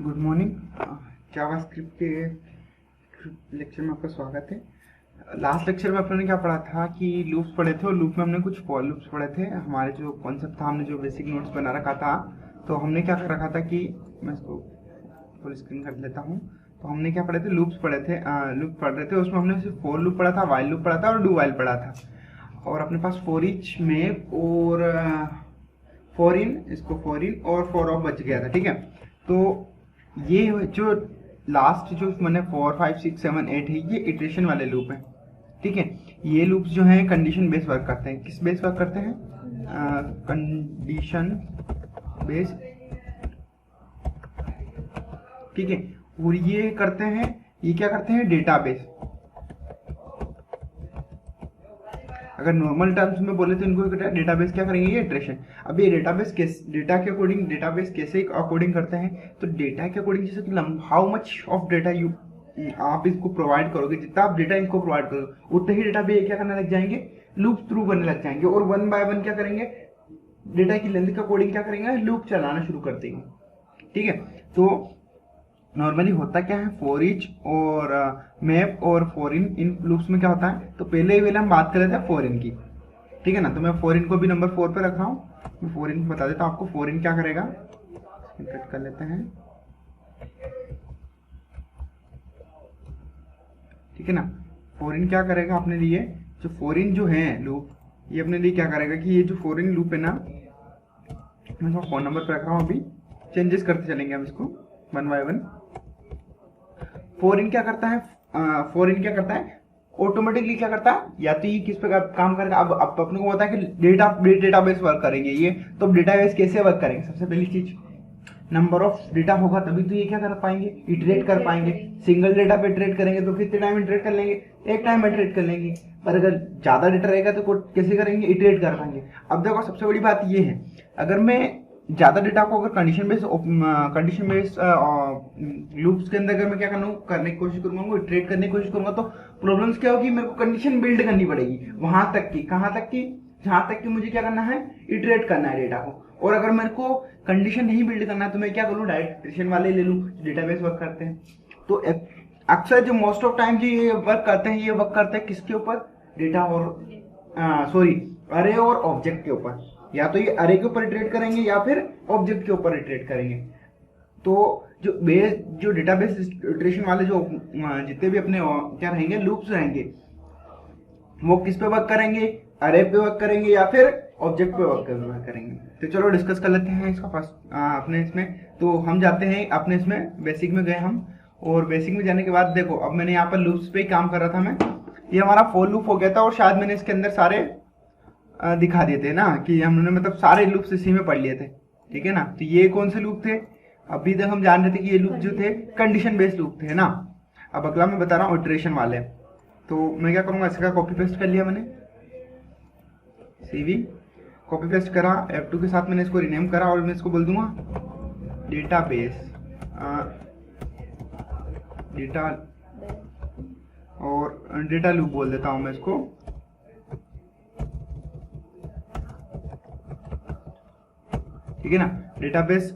Good morning. JavaScript के lecture में आपका स्वागत है। लास्ट लेक्चर में अपने क्या पढ़ा था कि लूप्स पढ़े थे और लूप में हमने कुछ फॉर लूप्स पढ़े थे। हमारे जो कॉन्सेप्ट था, हमने जो बेसिक नोट्स बना रखा था, तो हमने क्या कर रखा था कि मैं इसको फुल स्क्रीन कर लेता हूँ। तो हमने क्या पढ़े थे, लूप्स पढ़े थे, लूप पढ़ रहे थे। उसमें हमने सिर्फ फॉर लूप पढ़ा था, वाइल लूप पढ़ा था और डू वाइल पढ़ा था। और अपने पास फॉर ईच में और फॉर इन, इसको फॉर इन और फॉर ऑफ बच गया था। ठीक है, तो ये जो लास्ट जो मैंने 4, 5, 6, 7, 8 है, ये इटरेशन वाले लूप हैं। ठीक है, ये लूप्स जो हैं कंडीशन बेस वर्क करते हैं। किस बेस वर्क करते हैं? Condition base. ठीक है, और ये करते हैं, ये क्या करते हैं? डेटाबेस। अगर नॉर्मल टर्म्स में बोले तो इनको डेटाबेस क्या करेंगे? ये इटरेशन। अब ये डेटाबेस डेटा के अकॉर्डिंग डेटाबेस कैसे अकॉर्डिंग करते हैं? तो डेटा के अकॉर्डिंग, जैसे कि how much of data you आप इसको प्रोवाइड करोगे, जितना आप डेटा इनको प्रोवाइड करोगे उतने ही डेटा पे क्या करने लग जाएंगे? लूप थ्रू करने लग जाएंगे। और वन बाय वन क्या करेंगे? डेटा की लेंथ के अकॉर्डिंग क्या करेंगे? लूप चलाना शुरू कर देंगे। ठीक है, तो नॉर्मली होता क्या है, फॉर ईच और मैप और फॉर इन लूप्स में क्या होता है? तो पहले हम बात कर रहे थे फॉर इन की। ठीक है ना, तो मैं फॉर इन को भी नंबर 4 पे रख रहा हूँ। मैं फॉर इन बता देता हूँ आपको। फॉर इन क्या करेगा, कट कर लेते हैं। ठीक है ना, फॉर इन क्या करेगा अपने लिए? जो फॉर इन जो है लूप, ये अपने लिए क्या करेगा कि ये जो फॉर इन लूप है ना, मैं इसको फोन नंबर पे रख रहा हूँ। अभी चेंजेस करते चलेंगे हम इसको one by one. For in क्या करता है? फॉर इन क्या करता है? ऑटोमेटिकली क्या करता है? या तो ये किस पे काम करेगा? अब अपने को पता है कि डेटाबेस वर्क करेंगे ये, तो डेटाबेस कैसे वर्क करेंगे? सबसे पहली चीज, नंबर ऑफ डेटा होगा तभी तो ये क्या कर पाएंगे? इटरेट कर पाएंगे। सिंगल डेटा पे इटरेट करेंगे तो कितने टाइम इटरेट कर लेंगे? एक टाइम इटरेट कर लेंगे। पर अगर ज्यादा डेटा रहेगा तो कैसे करेंगे? इटरेट कर पाएंगे। अब देखो, सबसे बड़ी बात ये है, अगर मैं ज्यादा डेटा को अगर कंडीशन बेस्ड लूप्स के अंदर अगर मैं क्या करने की कोशिश करूंगा, इटरेट करने की कोशिश करूंगा, तो प्रॉब्लम्स क्या होगी? मेरे को कंडीशन बिल्ड करनी पड़ेगी वहां तक की, कहां तक की? जहां तक कि मुझे क्या करना है? इटरेट करना है डेटा को। और अगर मेरे को कंडीशन नहीं बिल्ड करना है तो मैं क्या करूँ? डायरेक्ट इटरेशन वाले ले लूँ, डेटाबेस वर्क करते हैं। तो अक्सर जो मोस्ट ऑफ टाइम जो ये वर्क करते हैं, ये वर्क करते हैं किसके ऊपर? डेटा और अरे और ऑब्जेक्ट के ऊपर। या तो ये अरे के ऊपर इटरेट करेंगे या फिर ऑब्जेक्ट के ऊपर इटरेट करेंगे। तो जो डेटाबेस इटरेशन वाले जो जितने भी अपने क्या रहेंगे, लूप्स रहेंगे, वो किस पे वर्क करेंगे? अरे पे वर्क करेंगे या फिर ऑब्जेक्ट पे वर्क करेंगे। तो चलो डिस्कस कर लेते हैं इसका फर्स्ट अपने इसमें। तो हम जाते हैं अपने इसमें बेसिक में गए हम, और बेसिक में जाने के बाद देखो, अब मैंने यहाँ पर लूप्स पे ही काम कर रहा था मैं। ये हमारा फॉर लूप हो गया था, और शायद मैंने इसके अंदर सारे दिखा दिए थे ना, कि हमने मतलब सारे लूप्स इसी में पढ़ लिए थे। ठीक है ना, तो ये कौन से लूप थे? अभी तक हम जान रहे थे कि ये लूप जो थे कंडीशन बेस्ड लूप थे ना। अब अगला मैं बता रहा हूँ इटरेशन वाले। तो मैं क्या करूंगा, इसका कॉपी पेस्ट कर लिया मैंने, CV कॉपी पेस्ट करा, F2 के साथ मैंने इसको रिनेम करा, और मैं इसको बोल दूंगा डेटाबेस डेटा और डेटा लूप बोल देता हूं मैं इसको। ठीक है ना, डेटाबेस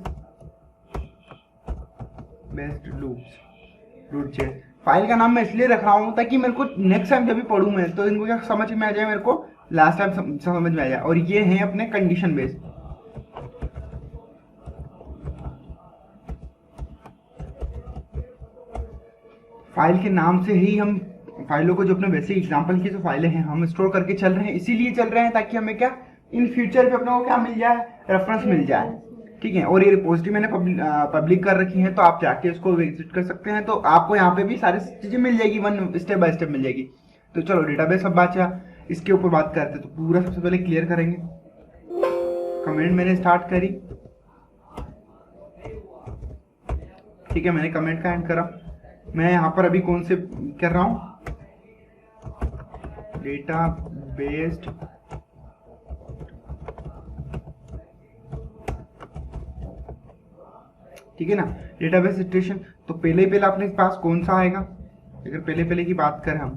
बेस्ड लूप्स। फाइल का नाम मैं इसलिए रख रहा हूं ताकि मेरे को नेक्स्ट टाइम जब भी पढ़ूं मैं, तो इनको क्या समझ में आ जाए, मेरे को लास्ट टाइम समझ में आ जाए। और ये हैं अपने कंडीशन बेस्ड। फाइल के नाम से ही हम फाइलों को, जो अपने बेसिक एग्जांपल की जो फाइलें हैं, हम स्टोर करके चल रहे हैं, इसीलिए चल रहे हैं ताकि हमें क्या इन फ्यूचर पे अपने को क्या मिल जाए? रेफरेंस मिल जाए। ठीक है, और ये रिपोजिटरी मैंने पब्लिक कर रखी है, तो आप जाके उसको विजिट कर सकते हैं। तो आपको यहाँ पे भी सारी चीजें मिल जाएगी, वन स्टेप बाय स्टेप मिल जाएगी। तो चलो डेटाबेस अब बचा, इसके ऊपर बात करते हैं। तो पूरा सबसे पहले क्लियर करेंगे। कमेंट मैंने स्टार्ट करी। ठीक है, मैंने कमेंट का एंड करा। मैं यहाँ पर अभी कौन से कर रहा हूँ? डेटा बेस्ड ठीक है ना, डेटाबेस इटरेशन। तो पहले अपने पास कौन सा आएगा? अगर पहले की बात करें हम,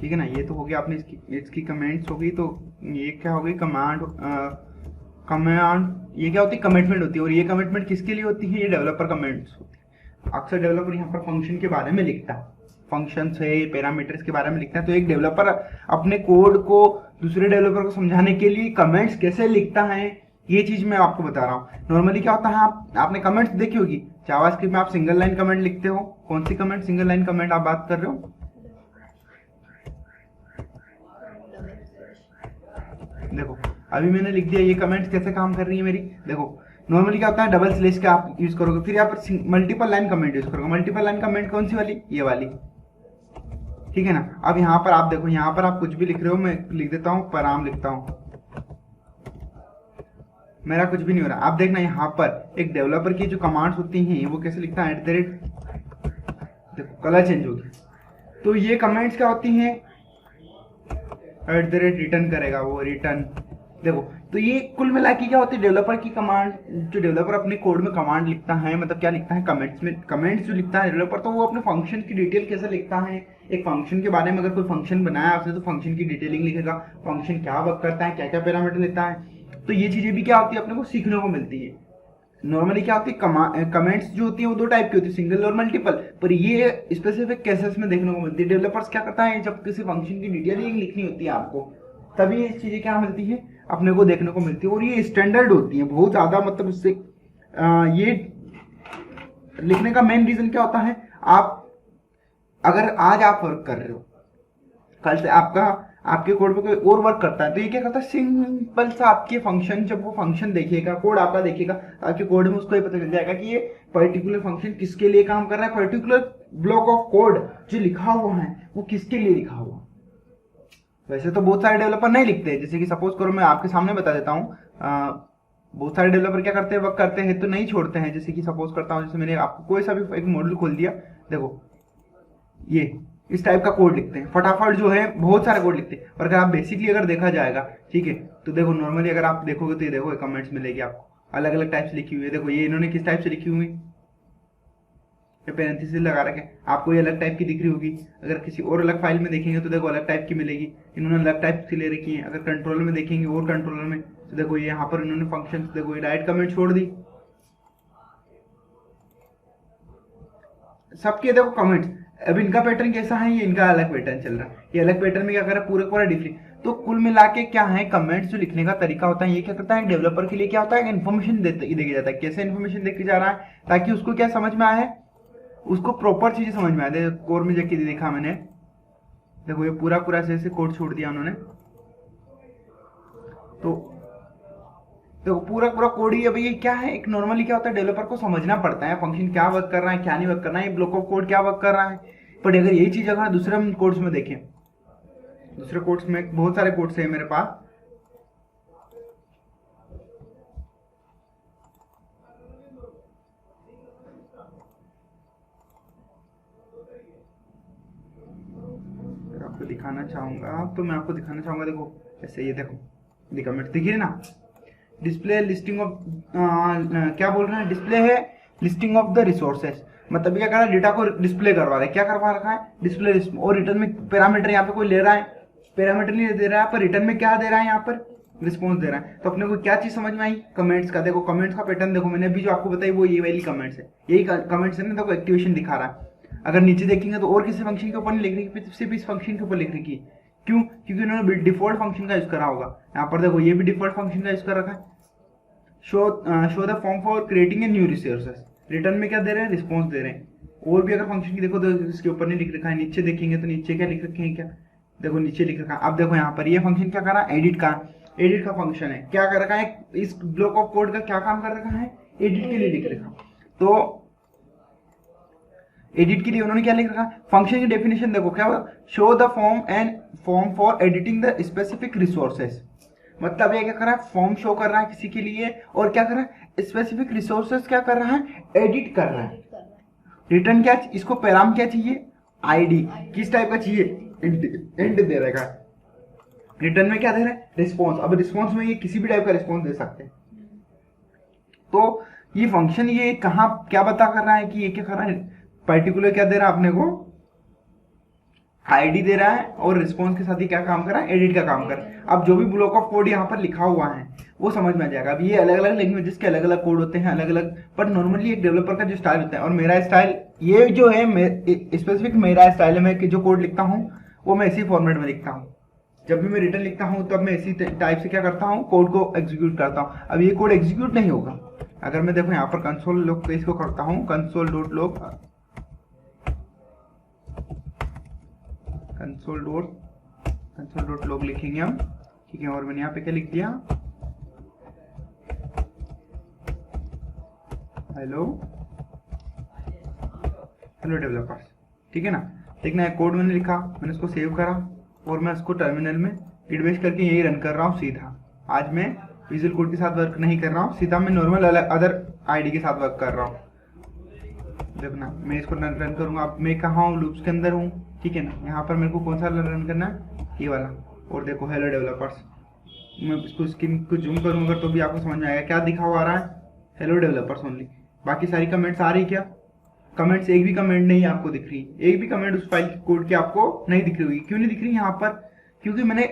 ठीक है ना, ये तो हो गया आपने इसकी कमेंट्स हो गई। तो ये क्या हो गई? कमांड ये क्या होती है? कमिटमेंट होती है। और ये कमिटमेंट किसके लिए होती है? ये डेवलपर कमिटमेंट्स होती है। अक्सर डेवलपर यहाँ पर फंक्शन के बारे में लिखता है, फंक्शन है, पैरामीटर्स के बारे में लिखता है। तो एक डेवलपर अपने कोड को दूसरे डेवलपर को समझाने के लिए कमेंट्स कैसे लिखता है, ये चीज मैं आपको बता रहा हूँ। नॉर्मली क्या होता है, आपने कमेंट्स देखी होगी जावास्क्रिप्ट में, आप सिंगल लाइन कमेंट लिखते हो। कौन सी कमेंट, सिंगल लाइन कमेंट आप बात कर रहे हो? देखो अभी मैंने लिख दिया, ये कमेंट्स कैसे काम कर रही है मेरी। देखो नॉर्मली क्या होता है, डबल स्लैश का आप यूज करोगे, फिर यहाँ पर मल्टीपल लाइन कमेंट यूज करोगे। मल्टीपल लाइन कमेंट कौन सी वाली, ये वाली, ठीक है ना। अब यहाँ पर आप देखो, यहाँ पर आप कुछ भी लिख रहे हो, मैं लिख देता हूँ पराम लिखता हूँ, मेरा कुछ भी नहीं हो रहा। आप देखना यहाँ पर एक डेवलपर की जो कमांड्स होती हैं वो कैसे लिखता है, देखो कलर चेंज होगी। तो ये कमेंट्स क्या होती हैं, रिटर्न करेगा वो, रिटर्न। देखो तो ये कुल मिला के क्या होती है, डेवलपर की कमांड, जो डेवलपर अपने कोड में कमांड लिखता है, मतलब क्या लिखता है, कमेंट्स में, कमेंट्स जो लिखता है डेवलपर, तो वो अपने फंक्शन की डिटेल कैसे लिखता है। एक फंक्शन के बारे में अगर कोई फंक्शन बनाया आपने तो फंक्शन की डिटेलिंग लिखेगा, फंक्शन क्या वर्क करता है, क्या क्या पैरामीटर लेता है। तो ये चीजें भी क्या होती है, अपने को सीखने को मिलती है। नॉर्मली क्या होती है, कमेंट्स जो होती है वो दो टाइप की होती है, सिंगल और मल्टीपल, पर ये स्पेसिफिक केसेस में देखने को मिलती है। डेवलपर्स क्या करता है, जब किसी फंक्शन की डिटेलिंग लिखनी होती है आपको, तभी ये चीजें क्या मिलती है, अपने को देखने को मिलती है। और ये स्टैंडर्ड होती है बहुत ज्यादा, मतलब इससे ये लिखने का मेन रीजन क्या होता है, आप अगर आज आप वर्क कर रहे हो, कल से आपके कोड पे कोई और वर्क करता है, तो ये क्या करता है, सिंपल सा आपके फंक्शन, जब वो फंक्शन देखेगा, कोड आपका देखेगा, आपके कोड में उसको ये पता चल जाएगा कि ये पर्टिकुलर फंक्शन किसके लिए काम कर रहा है, पर्टिकुलर ब्लॉक ऑफ कोड जो लिखा हुआ है वो किसके लिए लिखा हुआ। वैसे तो बहुत सारे डेवलपर नहीं लिखते, जैसे कि सपोज करो मैं आपके सामने बता देता हूँ, बहुत सारे डेवलपर क्या करते हैं, वर्क करते हैं तो नहीं छोड़ते हैं। जैसे कि सपोज करता हूँ, जैसे मैंने आपको कोई सा भी एक मॉडल खोल दिया, देखो ये इस टाइप का कोड लिखते हैं, फटाफट जो है बहुत सारा कोड लिखते हैं। और अगर आप बेसिकली अगर देखा जाएगा, ठीक है, तो देखो नॉर्मली अगर आप देखोगे तो ये देखो कमेंट्स मिलेगी आपको, अलग अलग टाइप से लिखी हुई है। देखो ये इन्होंने किस टाइप से लिखी हुई, ये पैरेंथेसिस लगा रखे, आपको ये अलग टाइप की दिख रही होगी। अगर किसी और अलग फाइल में देखेंगे तो देखो अलग टाइप की मिलेगी, इन्होंने अलग टाइप की ले रखी है। अगर कंट्रोलर में देखेंगे और कंट्रोलर में, तो देखो ये यहाँ पर इन्होंने फंक्शन, देखो ये डायरेक्ट कमेंट छोड़ दी, सबके देखो कमेंट्स। अब इनका पैटर्न कैसा है, ये इनका अलग पैटर्न चल रहा है, ये अलग पैटर्न में क्या कर रहा है, पूरे पूरा डिफरेंट। तो कुल मिला के क्या है, कमेंट्स जो लिखने का तरीका होता है, ये क्या करता है, डेवलपर के लिए क्या होता है, इन्फॉर्मेशन देखा जाता है, कैसे इन्फॉर्मेशन देखे जा रहा है, ताकि उसको क्या समझ में आए, उसको प्रॉपर चीजें समझ में आए। कोड में जाके देखा मैंने, देखो ये पूरा पूरा ऐसे कोड छोड़ दिया उन्होंने, तो देखो पूरा पूरा कोड ही। अब ये क्या है, एक नॉर्मली क्या होता है, डेवलपर को समझना पड़ता है फंक्शन क्या वर्क कर रहा है, क्या नहीं वर्क कर रहा है, ये ब्लॉक ऑफ कोड क्या वर्क कर रहा है। बट अगर यही चीज अगर दूसरे हम कोड्स में देखें, दूसरे कोड्स में बहुत सारे कोड्स है मेरे पास, आपको दिखाना चाहूंगा, तो मैं आपको दिखाना चाहूंगा। देखो ऐसे, ये देखो कमेंट दिखिए ना, डिस्प्ले लिस्टिंग ऑफ, क्या बोल रहे हैं, डिस्प्ले है लिस्टिंग ऑफ द रिसोर्सेस, मतलब क्या कर रहा है, डेटा को डिस्प्ले करवा रहा है, क्या करवा रखा है, डिस्प्ले। और रिटर्न में पैरामीटर यहाँ पे कोई ले रहा है, पैरामीटर नहीं दे रहा है, पर रिटर्न में क्या दे रहा है, यहाँ पर रिस्पॉन्स दे रहा है। तो अपने को क्या चीज समझ में आई, कमेंट्स का। देखो कमेंट्स का पैटर्न देखो, मैंने अभी जो आपको बताई वो ये वाली कमेंट्स है, यही कमेंट्स है ना, देखो एक्टिवेशन दिखा रहा है। अगर नीचे देखेंगे तो और किसी फंक्शन के ऊपर नहीं लिख रही, सिर्फ इस फंक्शन के ऊपर लिख रही, क्यों, क्योंकि उन्होंने डिफॉल्ट फंक्शन का यूज करा होगा। यहाँ पर देखो ये भी डिफॉल्ट फंक्शन का यूज कर रखा है, show the form for creating a new resources, return में क्या दे रहे हैं, रिस्पॉन्स दे रहे हैं। और भी अगर फंक्शन की देखो तो इसके ऊपर नहीं लिख रखा है, नीचे देखेंगे तो नीचे क्या लिख रखे हैं, क्या देखो नीचे लिख रखा है। अब देखो यहाँ पर ये फंक्शन क्या कर रहा है, एडिट का फंक्शन है, क्या कर रखा है, इस ब्लॉक ऑफ कोड का क्या काम कर रखा है, एडिट के लिए लिख रखा। तो एडिट के लिए उन्होंने क्या लिख रखा, फंक्शन की डेफिनेशन देखो क्या, show the form for editing the specific resources, मतलब ये क्या कर रहा है, फॉर्म शो कर रहा है किसी के लिए, और क्या कर रहा है, स्पेसिफिक रिसोर्सेस क्या कर रहा है, एडिट कर रहा है। रिटर्न क्या, इसको पैराम क्या चाहिए, आईडी, किस टाइप का चाहिए, इंट दे रहेगा। रिटर्न में क्या दे रहा है, रिस्पॉन्स। अब रिस्पॉन्स में ये किसी भी टाइप का रिस्पॉन्स दे सकते हैं। तो ये फंक्शन ये कहाँ क्या बता कर रहा है कि ये क्या कर रहा है, पर्टिकुलर क्या दे रहा है अपने को, आईडी दे रहा है और रिस्पॉन्स के साथ ही क्या काम कर रहा है, एडिट का काम कर रहा है। अब जो भी ब्लॉक ऑफ कोड यहाँ पर लिखा हुआ है वो समझ में आ जाएगा। अब ये अलग अलग लैंग्वेजेस के अलग अलग कोड होते हैं, अलग अलग, बट नॉर्मली एक डेवलपर का जो स्टाइल होता है, और मेरा स्टाइल ये जो है स्पेसिफिक मेरा स्टाइल है, मैं जो कोड लिखता हूँ वो मैं इसी फॉर्मेट में लिखता हूँ। जब भी मैं रिटर्न लिखता हूँ तब मैं इसी टाइप से क्या करता हूँ, कोड को एग्जीक्यूट करता हूँ। अब ये कोड एग्जीक्यूट नहीं होगा अगर मैं देखो यहाँ पर कंसोल लॉग पे इसको करता हूँ, कंसोल डॉट लॉग लिखेंगे हम, ठीक है। और मैंने यहाँ पे क्या लिख दिया, हेलो डेवलपर्स, ठीक है ना। देखना है कोड मैंने लिखा, मैंने उसको सेव करा और मैं उसको टर्मिनल में git bash करके यही रन कर रहा हूँ सीधा। आज मैं विजुअल कोड के साथ वर्क नहीं कर रहा हूँ, सीधा मैं नॉर्मल अदर आईडी के साथ वर्क कर रहा हूँ। देखना मैं इसको रन करूँगा। अब मैं कहाँ हूँ, लूप्स के अंदर हूँ, ठीक है ना। यहाँ पर मेरे को कौन सा रन करना है, ये वाला। और देखो हेलो डेवलपर्स, मैं इसको स्क्रीन को जूम करूँगा तो भी आपको समझ में आएगा क्या दिखा हुआ आ रहा है, हेलो डेवलपर्स ओनली। बाकी सारी कमेंट्स आ रही क्या, कमेंट्स एक भी कमेंट नहीं आपको दिख रही, एक भी कमेंट उस फाइल कोड की आपको नहीं दिख रही होगी। क्यों नहीं दिख रही यहाँ पर, क्योंकि मैंने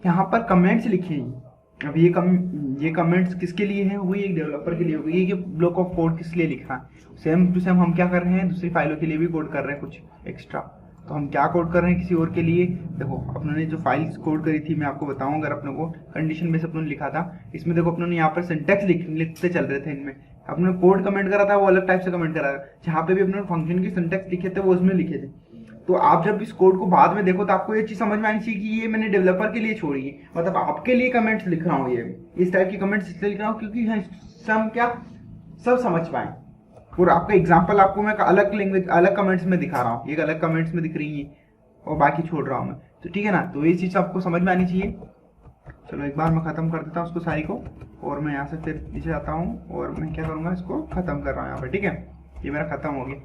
यहाँ पर कमेंट्स लिखे हैं। अब ये कमेंट्स किसके लिए हैं, वही एक डेवलपर के लिए होगी। ये ब्लॉक ऑफ कोड किस लिए लिखा है, सेम टू सेम हम क्या कर रहे हैं, दूसरी फाइलों के लिए भी कोड कर रहे हैं कुछ एक्स्ट्रा। तो हम क्या कोड कर रहे हैं किसी और के लिए। देखो अपने जो फाइल्स कोड करी थी मैं आपको बताऊं, अगर अपने को कंडीशन बेस अपने लिखा था, इसमें देखो अपने यहाँ पर सिंटैक्स लिखते चल रहे थे। इनमें अपने कोड कमेंट करा था वो अलग टाइप से कमेंट करा था, जहाँ पे भी अपने फंक्शन की सिंटैक्स लिखे थे वो उसमें लिखे थे। तो आप जब इस कोड को बाद में देखो तो आपको ये चीज समझ में आनी चाहिए कि ये मैंने डेवलपर के लिए छोड़ी है, मतलब आपके लिए कमेंट्स लिख रहा हूँ। ये इस टाइप की कमेंट्स इसलिए लिख रहा हूँ क्योंकि हम क्या सब समझ पाए। और आपका एग्जांपल आपको मैं अलग लैंग्वेज अलग कमेंट्स में दिखा रहा हूँ, ये अलग कमेंट्स में दिख रही है और बाकी छोड़ रहा हूँ मैं, तो ठीक है ना। तो ये चीज आपको समझ में आनी चाहिए। चलो एक बार मैं खत्म कर देता हूँ उसको सारी को, और मैं यहाँ से फिर नीचे आता हूँ और मैं क्या करूँगा, इसको खत्म कर रहा हूँ यहाँ पर, ठीक है। ये मेरा खत्म हो गया।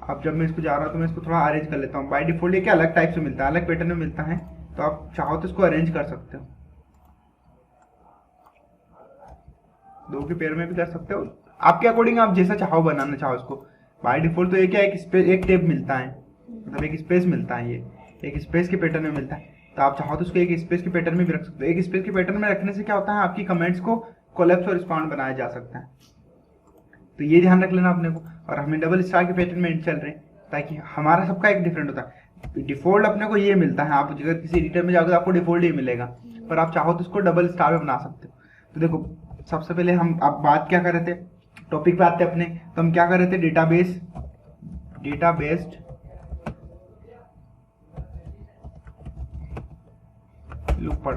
अब जब मैं इसको जा रहा हूँ तो मैं इसको थोड़ा अरेंज कर लेता हूँ। बाय डिफॉल्ट ये क्या अलग टाइप से मिलता है, अलग पैटर्न में मिलता है, तो आप चाहो तो इसको अरेंज कर सकते हो, दो के पेयर में भी कर सकते हो, आपके अकॉर्डिंग आप जैसा चाहो बनाना चाहो इसको। बाय डिफॉल्ट तो ये क्या एक टेप मिलता है, मतलब एक स्पेस मिलता है, ये एक स्पेस के पैटर्न में मिलता है। तो आप चाहो तो उसको एक स्पेस के पैटर्न में भी रख सकते हो। एक स्पेस के पैटर्न में रखने से क्या होता है, आपकी कमेंट्स को कोलैप्स और रिस्पॉन्ड बनाया जा सकता है। तो ये ध्यान रख लेना अपने को। और हमें डबल स्टार के पैटर्न में चल रहे हैं ताकि हमारा सबका एक डिफरेंट होता है। डिफॉल्ट अपने को ये मिलता है, आप अगर किसी एडिटर में जाओगे तो आपको डिफॉल्ट ही मिलेगा, पर आप चाहो तो इसको डबल स्टार में बना सकते हो। तो देखो सबसे पहले हम अब बात क्या कर रहे थे, टॉपिक पे आते अपने, तो हम क्या कर रहे थे, डेटाबेस्ड लूप पढ़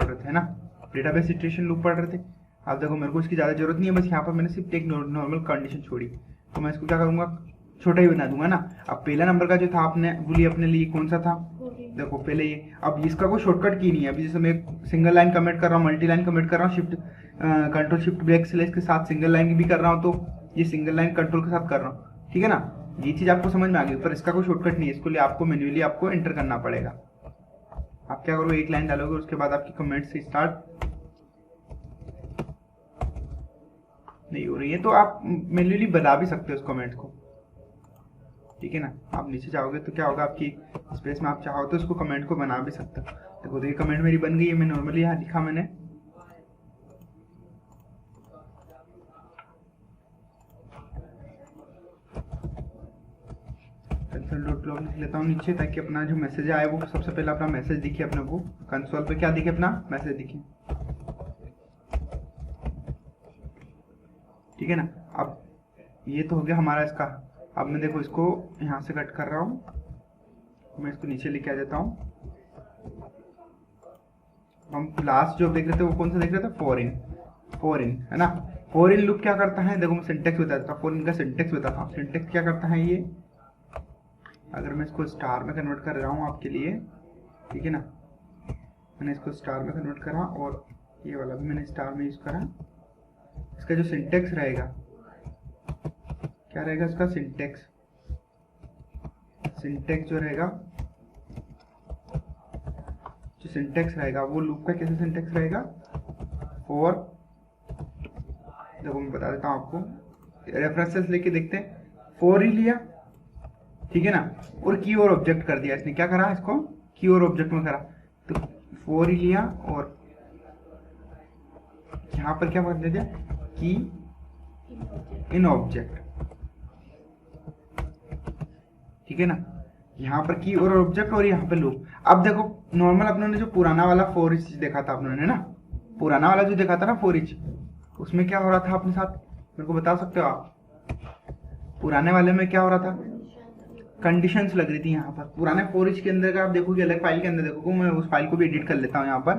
रहे थे ना, डेटाबेस इटरेशन लूप पढ़ रहे थे। अब देखो मेरे को इसकी ज़्यादा जरूरत नहीं है, बस यहाँ पर मैंने सिर्फ एक नॉर्मल कंडीशन छोड़ी, तो मैं इसको क्या करूँगा, छोटा ही बना दूंगा ना। अब पहला नंबर का जो था आपने बोली अपने लिए कौन सा था, देखो पहले ये। अब इसका कोई शॉर्टकट की नहीं है, अभी जैसे मैं सिंगल लाइन कमेंट कर रहा हूँ, मल्टी लाइन कमेंट कर रहा हूँ, कंट्रोल शिफ्ट बैक स्लैश के साथ सिंगल लाइन भी कर रहा हूँ, तो ये सिंगल लाइन कंट्रोल के साथ कर रहा हूँ, ठीक है ना। ये चीज़ आपको समझ में आ गई, पर इसका कोई शॉर्टकट नहीं है, इसको लिए आपको मैन्युअली आपको एंटर करना पड़ेगा। आप क्या करोगे, एक लाइन डालोगे, उसके बाद आपकी कमेंट से स्टार्ट नहीं हो रही है तो आप मैन्युअली बना भी सकते हो उस कमेंट को, ठीक है ना। आप नीचे जाओगे तो क्या होगा, आपकी स्पेस में आप चाहो तो उसको कमेंट को बना भी सकते हो। देखो ये कमेंट मेरी बन गई है, मैं नॉर्मली यहाँ लिखा मैंने, कंसोल.log लिख लेता हूँ नीचे, ताकि अपना जो मैसेज आए वो सबसे पहले अपना मैसेज दिखे अपने को, कंसोल पे क्या दिखे, अपना मैसेज दिखे, ठीक है ना। अब ये तो हो गया हमारा इसका। अब मैं देखो इसको यहाँ से कट कर रहा हूँ, मैं इसको नीचे लेके आ जाता हूँ। हम लास्ट जो देख रहे थे वो कौन सा देख रहे थे, फॉरिन है ना। फॉरिन लूप क्या करता है, देखो मैं सिंटेक्स बताता हूँ, फॉरिन का सिंटेक्स बताता हूँ। सिंटेक्स क्या करता है, ये अगर मैं इसको स्टार में कन्वर्ट कर रहा हूँ आपके लिए, ठीक है ना, मैंने इसको स्टार में कन्वर्ट करा और ये वाला भी मैंने स्टार में यूज करा। इसका जो सिंटेक्स रहेगा, क्या रहेगा इसका सिंटेक्स जो रहेगा, जो सिंटेक्स रहेगा वो लूप का कैसे सिंटेक्स रहेगा, फॉर, देखो मैं बता देता हूँ आपको, रेफरेंसेस लेके देखते हैं। फॉर ही लिया, ठीक है ना, और की और ऑब्जेक्ट कर दिया इसने, क्या करा इसको की और ऑब्जेक्ट में करा, तो फोर ही लिया और यहाँ पर क्या कर दिया की इन ऑब्जेक्ट, ठीक है ना, यहाँ पर की और ऑब्जेक्ट और यहाँ पे लूप। अब देखो नॉर्मल अपनों ने जो पुराना वाला फॉर ईच देखा था अपनों ने ना, पुराना वाला जो देखा था ना फॉर ईच, उसमें क्या हो रहा था अपने साथ, मेरे को बता सकते हो आप? पुराने वाले में क्या हो रहा था, कंडीशंस लग रही थी यहाँ पर। पुराने फॉर ईच के अंदर का आप देखोगे, अलग फाइल के अंदर देखोगे, मैं उस फाइल को भी एडिट कर लेता हूँ। यहाँ पर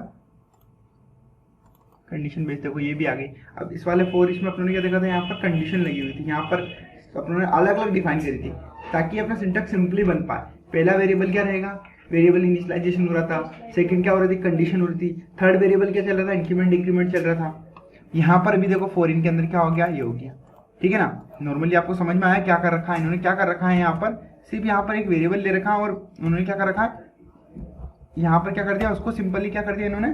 कंडीशन बेस देखो ये भी आ गई। अब इस वाले फॉर ईच में अपनों ने क्या देखा था, यहाँ पर कंडीशन लगी हुई थी, यहाँ पर अपनों ने अलग अलग डिफाइन करी थी ताकि अपना सिंटैक्स सिंपली बन पाए। पहला वेरिएबल क्या रहेगा, वेरिएबल इनिशियलाइजेशन हो रहा था, सेकंड क्या हो रही थी, कंडीशन हो रही थी, थर्ड वेरिएबल क्या चल रहा था, इंक्रीमेंट डिक्रीमेंट चल रहा था। यहाँ पर भी देखो फॉरिन के अंदर क्या हो गया, ये हो गया, ठीक है ना। नॉर्मली आपको समझ में आया क्या कर रखा है इन्होंने, क्या कर रखा है यहाँ पर, सिर्फ यहाँ पर एक वेरिएबल ले रखा है और उन्होंने क्या कर रखा है, यहाँ पर क्या कर दिया, उसको सिंपली क्या कर दिया इन्होंने,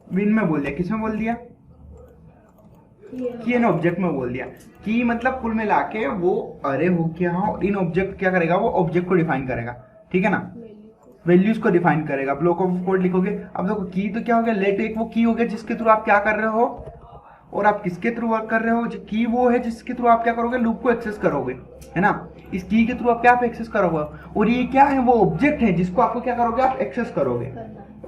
विन में बोल दिया, किसमें बोल दिया, की इन ऑब्जेक्ट में बोल दिया। की मतलब कुल मिला के वो अरे हो गया, और इन ऑब्जेक्ट क्या करेगा, वो ऑब्जेक्ट को डिफाइन करेगा, ठीक है ना, वैल्यूज को डिफाइन करेगा। ब्लॉक ऑफ कोड लिखोगे, अब देखो की तो क्या हो गया, लेट एक वो की हो गया जिसके थ्रू आप क्या कर रहे हो और आप किसके थ्रू वर्क कर रहे हो, की वो है जिसके थ्रू आप क्या करोगे, लूप को एक्सेस करोगे, है ना। इस की के थ्रू आप क्या एक्सेस करोगे, और ये क्या है, वो ऑब्जेक्ट है जिसको आपको क्या करोगे, आप एक्सेस करोगे।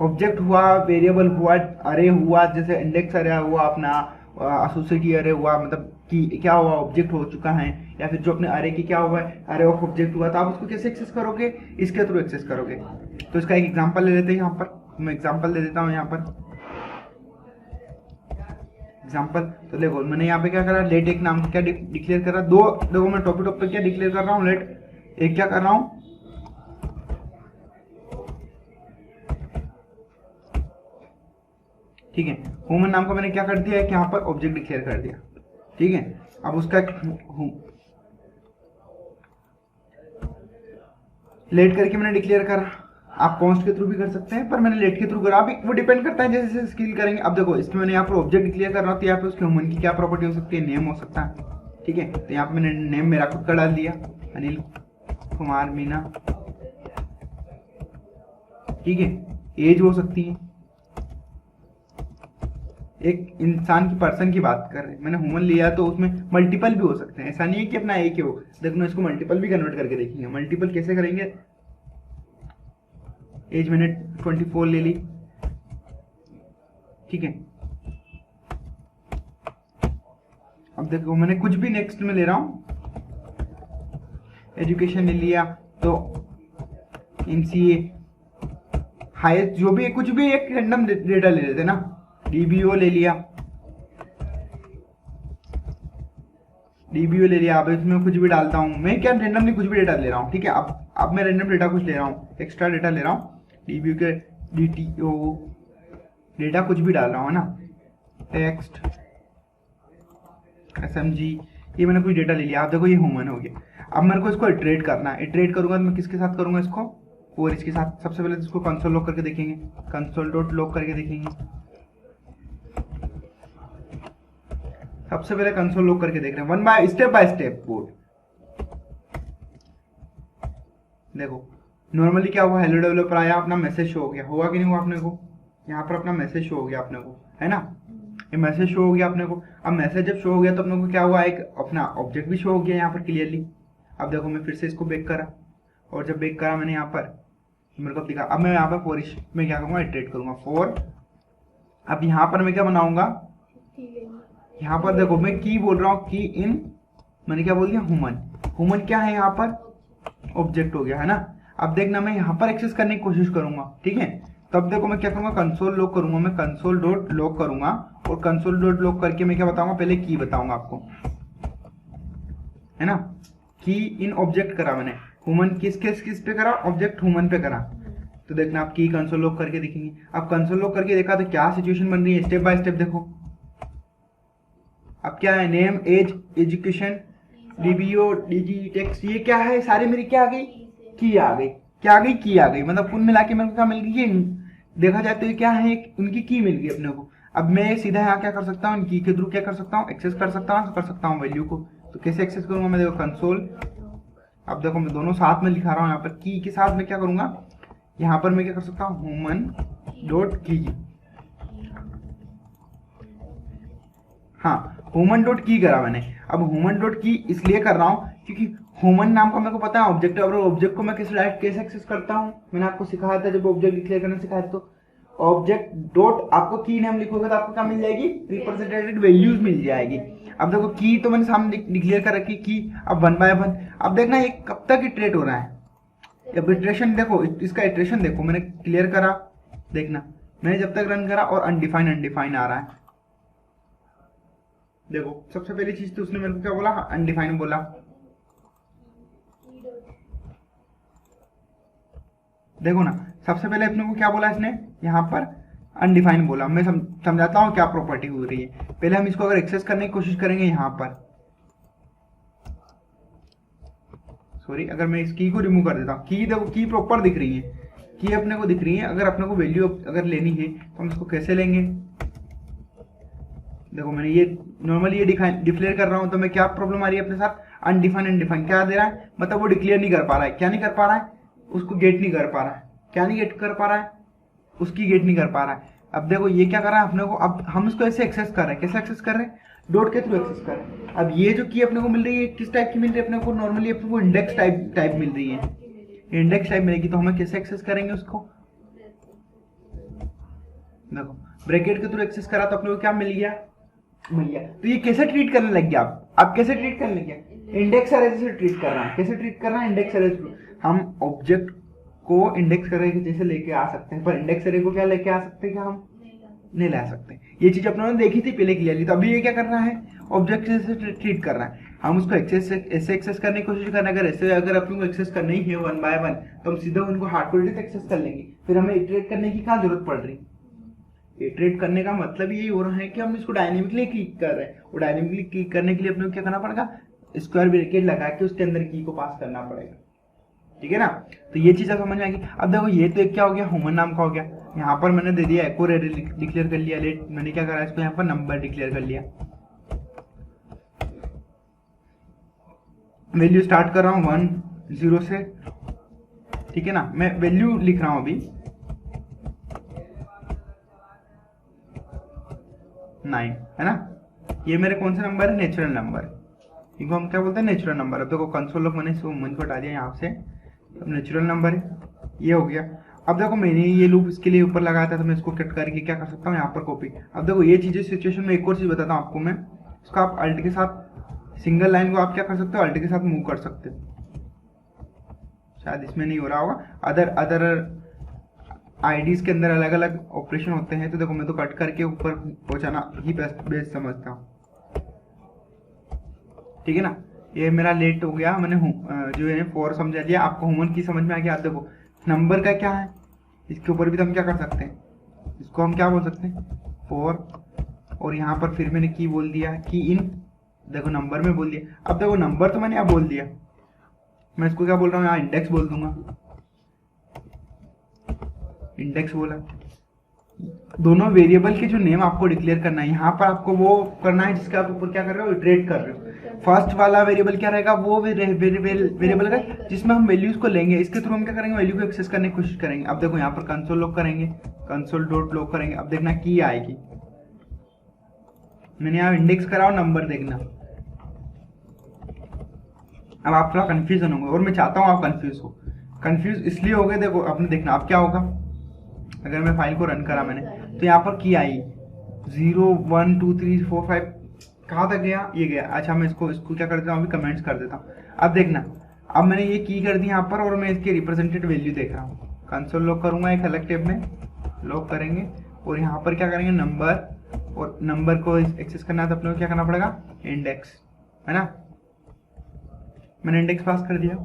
ऑब्जेक्ट हुआ, वेरिएबल हुआ, अरे हुआ, जैसे इंडेक्स अरे हुआ, अपना एसोसिएटिव अरे हुआ, मतलब कि क्या हुआ, ऑब्जेक्ट हो चुका है, या फिर जो अपने अरे की क्या हुआ है, अरे ऑफ ऑब्जेक्ट हुआ, तो आप उसको कैसे एक्सेस करोगे, इसके थ्रू एक्सेस करोगे। तो इसका एक एग्जांपल ले लेते हैं, यहाँ पर मैं एग्जांपल दे देता हूँ। यहाँ पर एग्जांपल तो देखो मैंने यहाँ पे क्या करा, लेट एक नाम क्या डिक्लेयर करा, दो देखो मैं टॉपिक पे क्या डिक्लेयर कर रहा हूँ, लेट एक क्या कर रहा हूँ, ठीक है, ह्यूमन नाम का मैंने क्या कर दिया है कि यहाँ पर ऑब्जेक्ट डिक्लेयर कर दिया, ठीक है। अब उसका लेट करके मैंने डिक्लेयर करा, आप कॉन्स्ट के थ्रू भी कर सकते हैं, पर मैंने लेट के थ्रू करा। अभी वो डिपेंड करता है जैसे स्किल करेंगे। अब देखो इसमें मैंने यहाँ पर ऑब्जेक्ट डिक्लेयर कर रहा हूँ, तो यहाँ पे उसके ह्यूमन की क्या प्रॉपर्टी हो सकती है, नेम हो सकता है, ठीक है। तो यहाँ पे मैंने नेम मेरा खुद का डाल दिया, अनिल कुमार मीना, ठीक है। एज हो सकती है, एक इंसान की पर्सन की बात कर रहे हैं, मैंने ह्यूमन लिया तो उसमें मल्टीपल भी हो सकते हैं, ऐसा नहीं है कि अपना एक ही हो। देखो इसको मल्टीपल भी कन्वर्ट करके देखेंगे, मल्टीपल कैसे करेंगे। एज मैंने 24 ले ली, ठीक है। अब देखो मैंने कुछ भी नेक्स्ट में ले रहा हूं, एजुकेशन ले लिया तो एमसीए हाईएस्ट जो भी कुछ भी एक रैंडम डेटा ले लेते ना, डीबीओ ले लिया, डीबीओ ले लिया। अब इसमें कुछ भी डालता हूं मैं, क्या रैंडमली कुछ भी डेटा ले रहा हूं, ठीक है। अब मैं रैंडम डेटा कुछ ले रहा हूं, एक्स्ट्रा डेटा ले रहा हूं, डीबीओ के डीटीओ डेटा कुछ भी डाल रहा हूं ना, टेक्स्ट एसएमजी, ये मैंने कुछ डेटा ले लिया। आप देखो ये ह्यूमन हो गया। अब मेरे को इसको इटरेट करना है, इटरेट करूंगा तो मैं किसके साथ करूंगा इसको, और इसके साथ। सबसे पहले इसको कंसोल लॉग करके देखेंगे, कंसोल डॉट लॉग करके देखेंगे, सबसे पहले कंसोल लॉग करके देख रहे हैं, वन बाय स्टेप कोड। देखो नॉर्मली क्या हुआ, हेलो डेवलपर आया, अपना मैसेज शो हो गया, हुआ कि नहीं हुआ अपने को, यहाँ पर अपना मैसेज शो हो गया अपने को, है ना, ये मैसेज शो हो गया अपने को। अब मैसेज जब शो हो गया तो अपने को क्या हुआ, एक अपना ऑब्जेक्ट भी शो हो गया यहाँ पर क्लियरली। अब देखो मैं फिर से इसको बेक करा, और जब बेक करा मैंने यहाँ पर मेरे को दिखा। अब मैं यहाँ पर फॉर में क्या करूँगा, इटरेट करूँगा फॉर। अब यहाँ पर मैं क्या बनाऊंगा, यहाँ पर देखो मैं की बोल रहा हूँ, की इन मैंने क्या बोल दिया, ह्यूमन। ह्यूमन क्या है यहाँ पर, ऑब्जेक्ट हो गया, है ना। अब देखना मैं यहाँ पर एक्सेस करने की कोशिश करूंगा, ठीक है। तब देखो मैं क्या करूंगा, कंसोल लॉग करूंगा, मैं कंसोल डॉट लॉग करूंगा, और कंसोल डॉट लॉग करके मैं क्या बताऊंगा, पहले की बताऊंगा आपको, है ना। की इन ऑब्जेक्ट करा मैंने, ह्यूमन किस पे करा, ऑब्जेक्ट ह्यूमन पे करा। तो देखना आप की कंसोल लॉग करके देखेंगे। अब कंसोल लॉग करके देखा तो क्या सिचुएशन बन रही है, स्टेप बाय स्टेप देखो। अब क्या है, name age education DBO DG text, ये क्या है, सारी मेरी क्या आ गई, की आ गई, क्या आ गई, की आ गई। मतलब कुल मिला के मेरे को क्या मिल गई, देखा जाए तो ये क्या है, उनकी की मिल गई अपने को। अब मैं सीधा यहाँ क्या कर सकता हूँ, की के थ्रू क्या कर सकता हूँ, एक्सेस कर सकता हूँ वैल्यू को। तो कैसे एक्सेस करूंगा मैं, देखो कंसोल अब देखो मैं दोनों साथ में लिखा रहा हूँ, यहाँ पर की के साथ में क्या करूंगा, यहाँ पर मैं क्या कर सकता हूँ, ह्यूमन डॉट की। हाँ, ह्यूमन डॉट की करा मैंने। अब ह्यूमन डॉट की इसलिए कर रहा हूँ क्योंकि ह्यूमन नाम का मेरे को पता है ऑब्जेक्ट है, और ऑब्जेक्ट को मैं कैसे एक्सेस करता हूँ, मैंने आपको सिखाया था जब ऑब्जेक्ट डिक्लेयर करना सिखाया था। तो ऑब्जेक्ट डॉट आपको की नेम लिखोगे तो आपको क्या मिल जाएगी, रिप्रेजेंटेटिव वैल्यूज मिल जाएगी। अब देखो की तो मैंने सामने डिक्लेयर कर रखी की। अब 1 बाय 1 अब देखना ये कब तक इटरेट हो रहा है। अब इटरेशन देखो, इसका इटरेशन देखो, मैंने क्लियर करा, देखना मैंने जब तक रन करा और अनडिफाइन आ रहा है। देखो सबसे पहली चीज तो उसने मेरे को क्या बोला, अनडिफाइन बोला। देखो ना, सबसे पहले अपने को क्या बोला इसने, यहाँ पर अनडिफाइन बोला। मैं समझाता हूँ क्या प्रॉपर्टी हो रही है। पहले हम इसको अगर एक्सेस करने की कोशिश करेंगे यहाँ पर, सॉरी, अगर मैं इस की को रिमूव कर देता हूँ, की देखो की प्रॉपर दिख रही है, की अपने को दिख रही है। अगर अपने को वैल्यू अगर लेनी है तो हम इसको कैसे लेंगे, देखो मैंने ये नॉर्मली ये डिक्लेयर कर रहा हूँ, तो मैं क्या प्रॉब्लम आ रही है अपने साथ, अनडिफाइन क्या दे रहा है, मतलब वो डिक्लेयर नहीं कर पा रहा है। क्या नहीं कर पा रहा है, उसको गेट नहीं कर पा रहा है। क्या नहीं गेट कर पा रहा है, उसकी गेट नहीं कर पा रहा है। अब देखो ये क्या कर रहा है अपने को, अब हम इसको ऐसे एक्सेस कर रहे हैं, कैसे एक्सेस कर रहे हैं, डॉट के थ्रू एक्सेस कर रहे हैं। अब ये जो की अपने को मिल रही है किस टाइप की मिल रही है अपने को, नॉर्मली अपने को इंडेक्स टाइप मिल रही है। इंडेक्स टाइप मिलेगी तो हमें कैसे एक्सेस करेंगे उसको, देखो ब्रैकेट के थ्रू एक्सेस करा तो अपने को क्या मिल गया, तो ये कैसे ट्रीट करने लग गया, अब कैसे ट्रीट करने लग गया, इंडेक्स अरे से ट्रीट कर रहा है। कैसे ट्रीट कर रहा है, इंडेक्स अरे थ्रू। हम ऑब्जेक्ट को इंडेक्स अरे के जैसे लेके आ सकते हैं, पर इंडेक्स अरे को क्या लेके आ सकते हैं, क्या हम नहीं ला सकते। ये चीज अपने देखी थी पहले क्लियरली। तो अभी ये क्या कर रहा है, ऑब्जेक्ट से ट्रीट कर रहा है। हम उसको ऐसे एक्सेस करने की कोशिश करना, अगर अपने को एक्सेस करना ही है 1 बाय 1 तो हम सीधा उनको हार्डकोडेड एक्सेस कर लेंगे, फिर हमें इटरेट करने की क्या जरूरत पड़ रही। इटरेट करने का मतलब यही हो रहा है कि हम इसको डायनेमिकली क्लिक कर रहे हैं, और डायनेमिकली क्लिक करने के लिए अपने को क्या करना पड़ेगा, स्क्वायर ब्रैकेट लगा के उसके अंदर की को पास करना पड़ेगा, ठीक है ना। तो ये चीज समझ में आएगी। अब देखो ये तो एक क्या हो गया, ह्यूमन नाम का हो गया। यहाँ पर मैंने दे दिया एको एरे डिक्लेयर कर लिया, लेट मैंने क्या करा, इसको यहाँ पर नंबर डिक्लेयर कर लिया। वैल्यू स्टार्ट कर रहा हूँ 1 0 से, ठीक है ना। मैं वैल्यू लिख रहा हूँ अभी 9, है ना। ये मेरे कौन सा नंबर है, नेचुरल नंबर, इनको हम क्या बोलते हैं, नेचुरल नंबर। अब देखो कंसोल लॉग मैंने इसको मन को हटा दिया यहाँ से, अब नेचुरल नंबर है, ये हो गया। अब देखो मैंने ये लूप इसके लिए ऊपर लगाया था, तो मैं इसको कट करके क्या कर सकता हूँ, यहाँ पर कॉपी। अब देखो ये चीजें सिचुएशन में एक और चीज बताता हूँ आपको मैं, इसका आप अल्ट के साथ सिंगल लाइन को आप क्या कर सकते हो, अल्ट के साथ मूव कर सकते हो। शायद इसमें नहीं हो रहा होगा, अदर आईडीज के अंदर अलग अलग ऑपरेशन होते हैं। तो देखो मैं तो कट करके ऊपर पहुंचाना ही बेस्ट समझता हूँ, ठीक है ना। ये मेरा लेट हो गया, मैंने जो है 4 समझा दिया आपको, ह्यूमन की समझ में आ गया। आप देखो नंबर का क्या है, इसके ऊपर भी तो हम क्या कर सकते हैं, इसको हम क्या बोल सकते हैं 4, और यहाँ पर फिर मैंने की बोल दिया, की इन, देखो नंबर में बोल दिया। अब देखो नंबर तो मैंने यहाँ बोल दिया, मैं इसको क्या बोल रहा हूँ, यहाँ इंडेक्स बोल दूंगा, इंडेक्स बोला। दोनों वेरिएबल के जो नेम आपको डिक्लेयर करना है, यहाँ पर आपको वो करना है जिसका आप ऊपर क्या कर रहे हो, इटरेट कर रहे हो। फर्स्ट वाला वेरिएबल क्या रहेगा, वो वेरिएबल का जिसमें हम वैल्यूज को लेंगे, इसके थ्रू हम क्या करेंगे, वैल्यू को एक्सेस करने की कोशिश करेंगे। अब देखो यहाँ पर कंसोल लॉग करेंगे, कंसोल डॉट लॉग करेंगे। अब देखना की आएगी, मैंने यहाँ इंडेक्स करा और नंबर देखना। अब आप थोड़ा कंफ्यूजन होंगे, और मैं चाहता हूँ आप कंफ्यूज इसलिए हो गए। देखो आपने देखना अब क्या होगा, अगर मैं फाइल को रन करा मैंने, तो यहाँ पर की आई 0 1 2 3 4 5 कहाँ तक गया, ये गया। अच्छा मैं इसको क्या कर देता हूँ, अभी कमेंट्स कर देता हूँ। अब देखना, अब मैंने ये की कर दी यहाँ पर, और मैं इसके रिप्रेजेंटेड वैल्यू देख रहा हूँ। कंसोल लॉग करूंगा, एक अलग टेब में लॉग करेंगे, और यहाँ पर क्या करेंगे, नंबर, और नंबर को एक्सेस करना है तो अपने को क्या करना पड़ेगा, इंडेक्स, है ना। मैंने इंडेक्स पास कर दिया।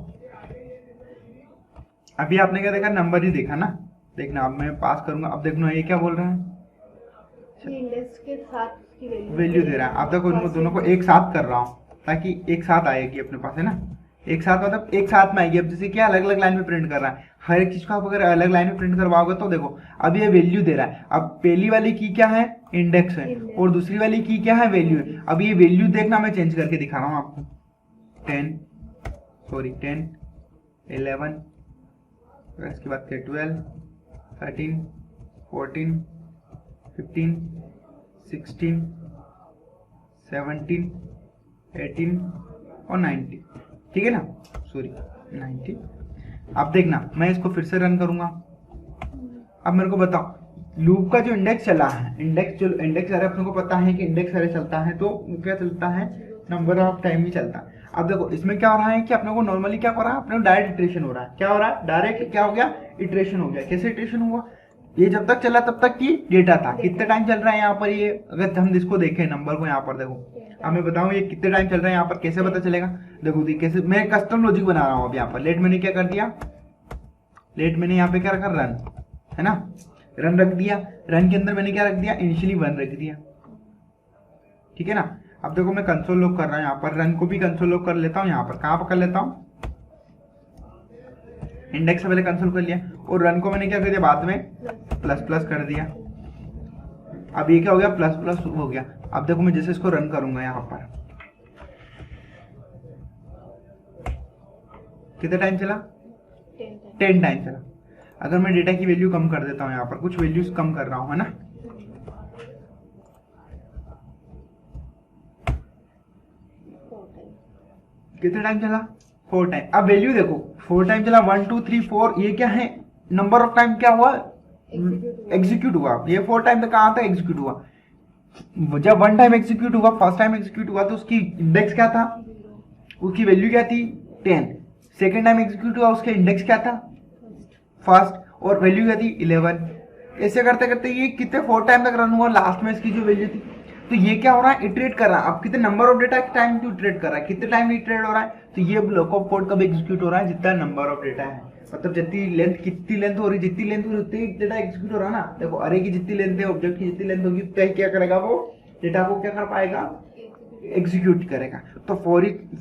अभी आपने क्या देखा, नंबर ही देखा ना। देखना अब मैं पास करूंगा, अब देखना ये क्या बोल रहा है, इंडेक्स के साथ वैल्यू दे रहा है। अब देखो इनको दोनों को एक साथ कर रहा हूँ ताकि एक साथ आएगी अपने पास, है ना। एक साथ मतलब एक साथ में आएगी। अब जैसे क्या अलग अलग लाइन में प्रिंट कर रहा है, हर एक चीज को आप अगर अलग लाइन में प्रिंट करवाओगे तो देखो अब ये वैल्यू दे रहा है। अब पहली वाली की क्या है, इंडेक्स है, और दूसरी वाली की क्या है, वैल्यू है। अब ये वैल्यू देखना मैं चेंज करके दिखा रहा हूँ आपको, 10 सॉरी 10, 11, फिर इसके बाद 12, 13, 14, 15, 16, 17, 18 और 19, ठीक है ना, सॉरी 19। अब देखना मैं इसको फिर से रन करूंगा। अब मेरे को बताओ लूप का जो इंडेक्स चला है, इंडेक्स अरे अपने को पता है कि इंडेक्स अरे चलता है तो क्या चलता है, नंबर ऑफ टाइम ही चलता है। अब देखो इसमें क्या हो रहा है कि अपने को नॉर्मली क्या हो रहा है, अपने को डायरेक्ट इटरेशन हो रहा है। क्या हो रहा है, डायरेक्ट क्या हो गया, इटरेशन हो गया। कैसे इटरेशन हुआ, ये जब तक चला तब तक की डेटा था। कितने टाइम चल रहा है यहाँ पर, ये अगर हम इसको देखें नंबर को यहाँ पर देखो, अब मैं बताऊँ ये कितने टाइम चल रहा है यहाँ पर, कैसे पता चलेगा। देखो कैसे मैं कस्टम लॉजिक बना रहा हूँ अब यहाँ पर। लेट मैंने क्या कर दिया, लेट मैंने यहाँ पे क्या रखा, रन, है ना, रन रख दिया। रन के अंदर मैंने क्या रख दिया, इनिशियली 1 रख दिया, ठीक है ना। अब देखो मैं कंसोल लॉग कर रहा हूँ यहाँ पर, रन को भी कंसोल लॉग कर लेता हूँ यहाँ पर। कहाँ पर कर लेता हूँ, इंडेक्स से पहले कंसोल कर लिया और रन को मैंने क्या कर दिया बाद में प्लस प्लस कर दिया। अब ये क्या हो गया, प्लस प्लस हो गया। अब देखो मैं जैसे इसको रन करूंगा यहाँ पर, कितना टाइम चला, 10 टाइम चला। अगर मैं डेटा की वैल्यू कम कर देता हूँ यहाँ पर, कुछ वैल्यूज कम कर रहा हूँ, है ना, कितने टाइम चला, 4 टाइम। अब वैल्यू देखो 4 टाइम चला, 1 2 3 4, ये क्या है, नंबर ऑफ टाइम क्या हुआ, एग्जीक्यूट हुआ। ये 4 टाइम तक कहाँ था, एग्जीक्यूट हुआ। जब 1 टाइम एग्जीक्यूट हुआ, फर्स्ट टाइम एग्जीक्यूट हुआ तो उसकी इंडेक्स क्या था, उसकी वैल्यू क्या थी, 10। सेकेंड टाइम एग्जीक्यूट हुआ, उसका इंडेक्स क्या था, फर्स्ट, और वैल्यू क्या थी, 11। ऐसे करते करते ये कितने 4 टाइम तक रन हुआ, लास्ट में इसकी जो वैल्यू थी। तो ये क्या हो रहा है, इटरेट कर रहा है। अब कितने नंबर ऑफ डेटा टाइम क्यों इटरेट कर रहा है, कितने टाइम इटरेट हो रहा है, तो ये ब्लॉक ऑफ कोड कब एग्जीक्यूट हो रहा है, जितना नंबर ऑफ डेटा है। मतलब जितनी लेंथ, कितनी लेंथ हो रही, जितनी लेंथ हो रही उतनी डेटा एग्जीक्यूट हो रहा है ना। देखो अरे की जितनी लेंथ है, ऑब्जेक्ट की जितनी लेंथ होगी उतना ही क्या करेगा, वो डेटा को क्या कर पाएगा, एग्जीक्यूट करेगा। तो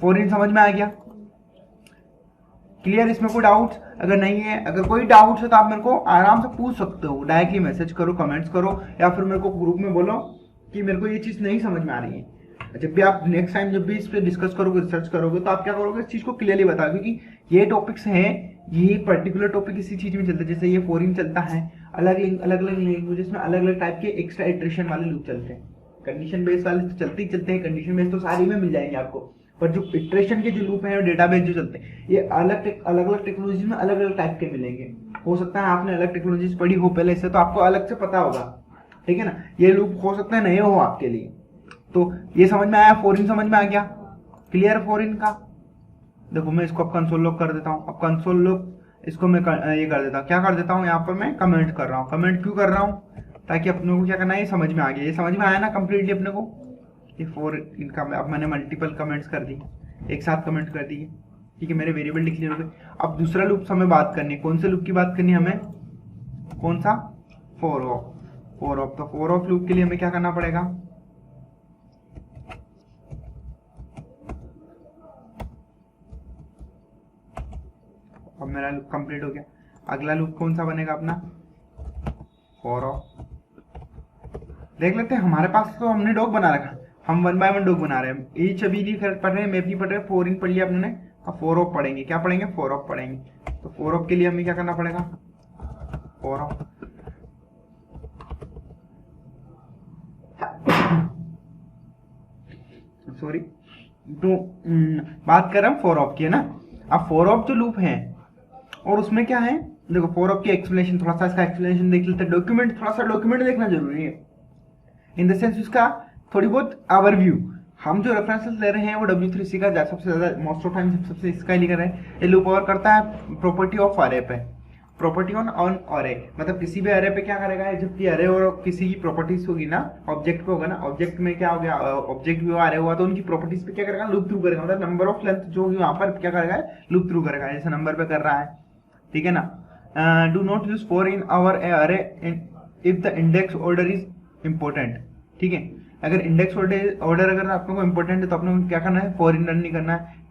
फॉर इन समझ में आ गया, क्लियर। इसमें कोई डाउट्स अगर नहीं है, अगर कोई डाउट्स है तो आप मेरे को आराम से पूछ सकते हो, डायरेक्टली मैसेज करो, कमेंट्स करो, या फिर मेरे को ग्रुप में बोलो कि मेरे को ये चीज नहीं समझ में आ रही है। जब भी आप नेक्स्ट टाइम जब भी इस पे डिस्कस करोगे, रिसर्च करोगे, तो आप क्या करोगे, इस चीज को क्लियरली बताओ, क्योंकि ये टॉपिक्स हैं, ये पर्टिकुलर टॉपिक इसी चीज में चलता है। जैसे ये फॉरिन चलता है, अलग अलग लैंग्वेजेस में अलग अलग टाइप के एक्स्ट्रा इटरेशन वाले लूप चलते हैं। कंडीशन बेस्ड वाले तो चलते ही चलते हैं, कंडीशन बेस्ड तो सारी में मिल जाएंगे आपको, पर जो इटरेशन के जो लूप हैं और डेटाबेस जो चलते हैं, ये अलग अलग टेक्नोलॉजी में अलग अलग टाइप के मिलेंगे। हो सकता है आपने अलग टेक्नोलॉजीज पढ़ी हो पहले से, तो आपको अलग से पता होगा, ठीक है ना। ये लूप हो सकता है नए हो आपके लिए। तो ये समझ में आया, फॉरिन समझ में आ गया, क्लियर फॉरिन का। देखो मैं इसको अब कंसोल लॉग कर देता हूँ। अब कंसोल लॉग इसको मैं ये कर देता हूँ, क्या कर देता हूँ, यहाँ पर मैं कमेंट कर रहा हूँ। कमेंट क्यों कर रहा हूँ, ताकि अपने को क्या करना है, ये समझ में आ गया। ये समझ में आया ना कंप्लीटली अपने को, ये फॉरिन का अब मैंने मल्टीपल कमेंट्स कर दी, एक साथ कमेंट कर दिए, ठीक है, मेरे वेरिएबल डिक्लेयर हो गए। अब दूसरा लूप से हमें बात करनी है, कौन से लूप की बात करनी है हमें, कौन सा, फॉर ऑफ। तो फॉर ऑफ लूप के लिए हमें क्या करना पड़ेगा, अब मेरा लूप कंप्लीट हो गया। अगला लूप कौन सा बनेगा अपना, फॉर ऑफ। देख लेते हैं, हमारे पास तो हमने डॉग बना रखा, हम 1 बाय 1 डॉग बना रहे हैं। ईच अभी नहीं पढ़ रहे हैं, मैप नहीं पढ़ रहे, फॉरिन पढ़ लिया आपने। अब फॉर ऑफ पढ़ेंगे, क्या पढ़ेंगे, फॉर ऑफ पढ़ेंगे। तो फॉर ऑफ के लिए हमें क्या करना पड़ेगा, फॉर ऑफ, सॉरी, तो बात कर रहे हैं फॉर ऑफ की, है ना। अब फॉर ऑफ जो लूप है और उसमें क्या है, देखो फॉर ऑफ की एक्सप्लेनेशन, थोड़ा सा इसका एक्सप्लेनेशन देख लेते हैं। डॉक्यूमेंट, थोड़ा सा डॉक्यूमेंट देखना जरूरी है, इन द सेंस उसका थोड़ी बहुत ओवरव्यू। हम जो रेफरेंसेस ले रहे हैं वो W3C का सबसे ज्यादा मोस्ट ऑफ टाइम सबसे इसका ही लिख रहे हैं। ये लूप ओवर करता है प्रॉपर्टी ऑफ अरे पे, प्रॉपर्टी ऑन अरे, मतलब किसी भी अरे पे क्या करेगा, जबकि अरे और किसी की प्रॉपर्टीज होगी ना, ऑब्जेक्ट पे होगा ना, ऑब्जेक्ट में क्या हो गया, ऑब्जेक्ट भी अरे हुआ तो उनकी प्रॉपर्टीज पे क्या करेगा, लूप थ्रू करेगा। मतलब नंबर ऑफ लेंथ जो वहां पर क्या करेगा, लूप थ्रू करेगा, जैसे नंबर पे कर रहा है, ठीक है ना। Do not use for in our array if the index order is important, ठीक है। अगर इंडेक्स ऑर्डर अगर अपने को इम्पोर्टेंट है तो अपने को क्या करना है, फॉर इन रन नहीं करना है।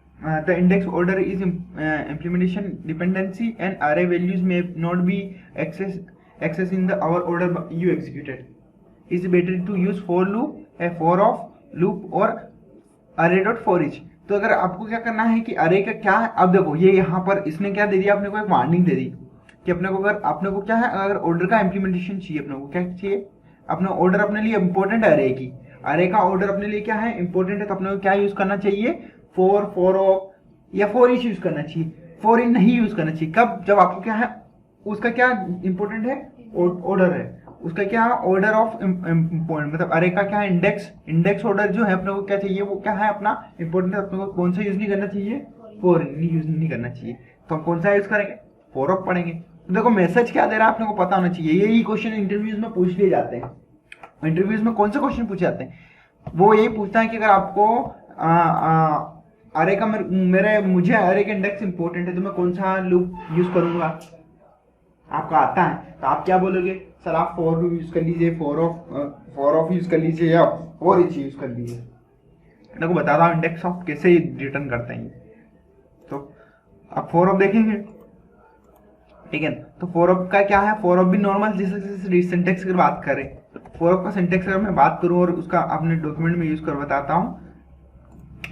The index order is implementation dependency and array values may not be accessed in the our order you executed. It's better to use for loop, a for of loop or array dot for each. तो अगर आपको क्या करना है कि अरे का क्या है, अब देखो ये यहाँ पर इसने क्या दे दिया, अपने को एक वार्निंग दे दी कि अपने को अगर आपने को क्या है, अगर ऑर्डर का इम्प्लीमेंटेशन चाहिए, अपने को क्या चाहिए, अपना ऑर्डर अपने लिए इंपॉर्टेंट है अरे की, अरे का ऑर्डर अपने लिए क्या है, इंपॉर्टेंट है, तो अपने को क्या यूज करना चाहिए, फोर ऑफ या फोर ईच यूज करना चाहिए, फोर इन नहीं यूज करना चाहिए। कब, जब आपको क्या है, उसका क्या इंपॉर्टेंट है, ऑर्डर है, उसका क्या ऑर्डर ऑफ मतलब अरे का क्या है, इंडेक्स ऑर्डर जो है अपने को क्या चाहिए, वो क्या है अपना इंपॉर्टेंट है, अपने को कौन सा यूज नहीं करना चाहिए, फोर यूज नहीं करना चाहिए। तो हम कौन सा यूज करेंगे, फोर ऑफ पढ़ेंगे। तो देखो मैसेज क्या दे रहा है अपने को पता होना चाहिए, यही क्वेश्चन इंटरव्यूज में पूछ लिए जाते हैं। इंटरव्यूज में कौन से क्वेश्चन पूछे जाते हैं, वो यही पूछता है कि अगर आपको अरे का मुझे अरे का इंडेक्स इंपॉर्टेंट है तो मैं कौन सा लूप यूज करूंगा, आपका आता है तो आप क्या बोलोगे, सर आप फोर यूज कर लीजिए, फोर ऑफ यूज कर लीजिए या फोर ईच यूज कर लीजिए। मैं को बताता हूँ इंडेक्स ऑफ कैसे रिटर्न करते हैं। तो आप फोर ऑफ देखेंगे, ठीक है, तो फोर ऑफ का क्या है, फोर ऑफ भी नॉर्मल जैसे सिंटेक्स की बात करें, फोर ऑफ का सिंटेक्स अगर मैं बात करूं और उसका अपने डॉक्यूमेंट में यूज कर बताता हूँ,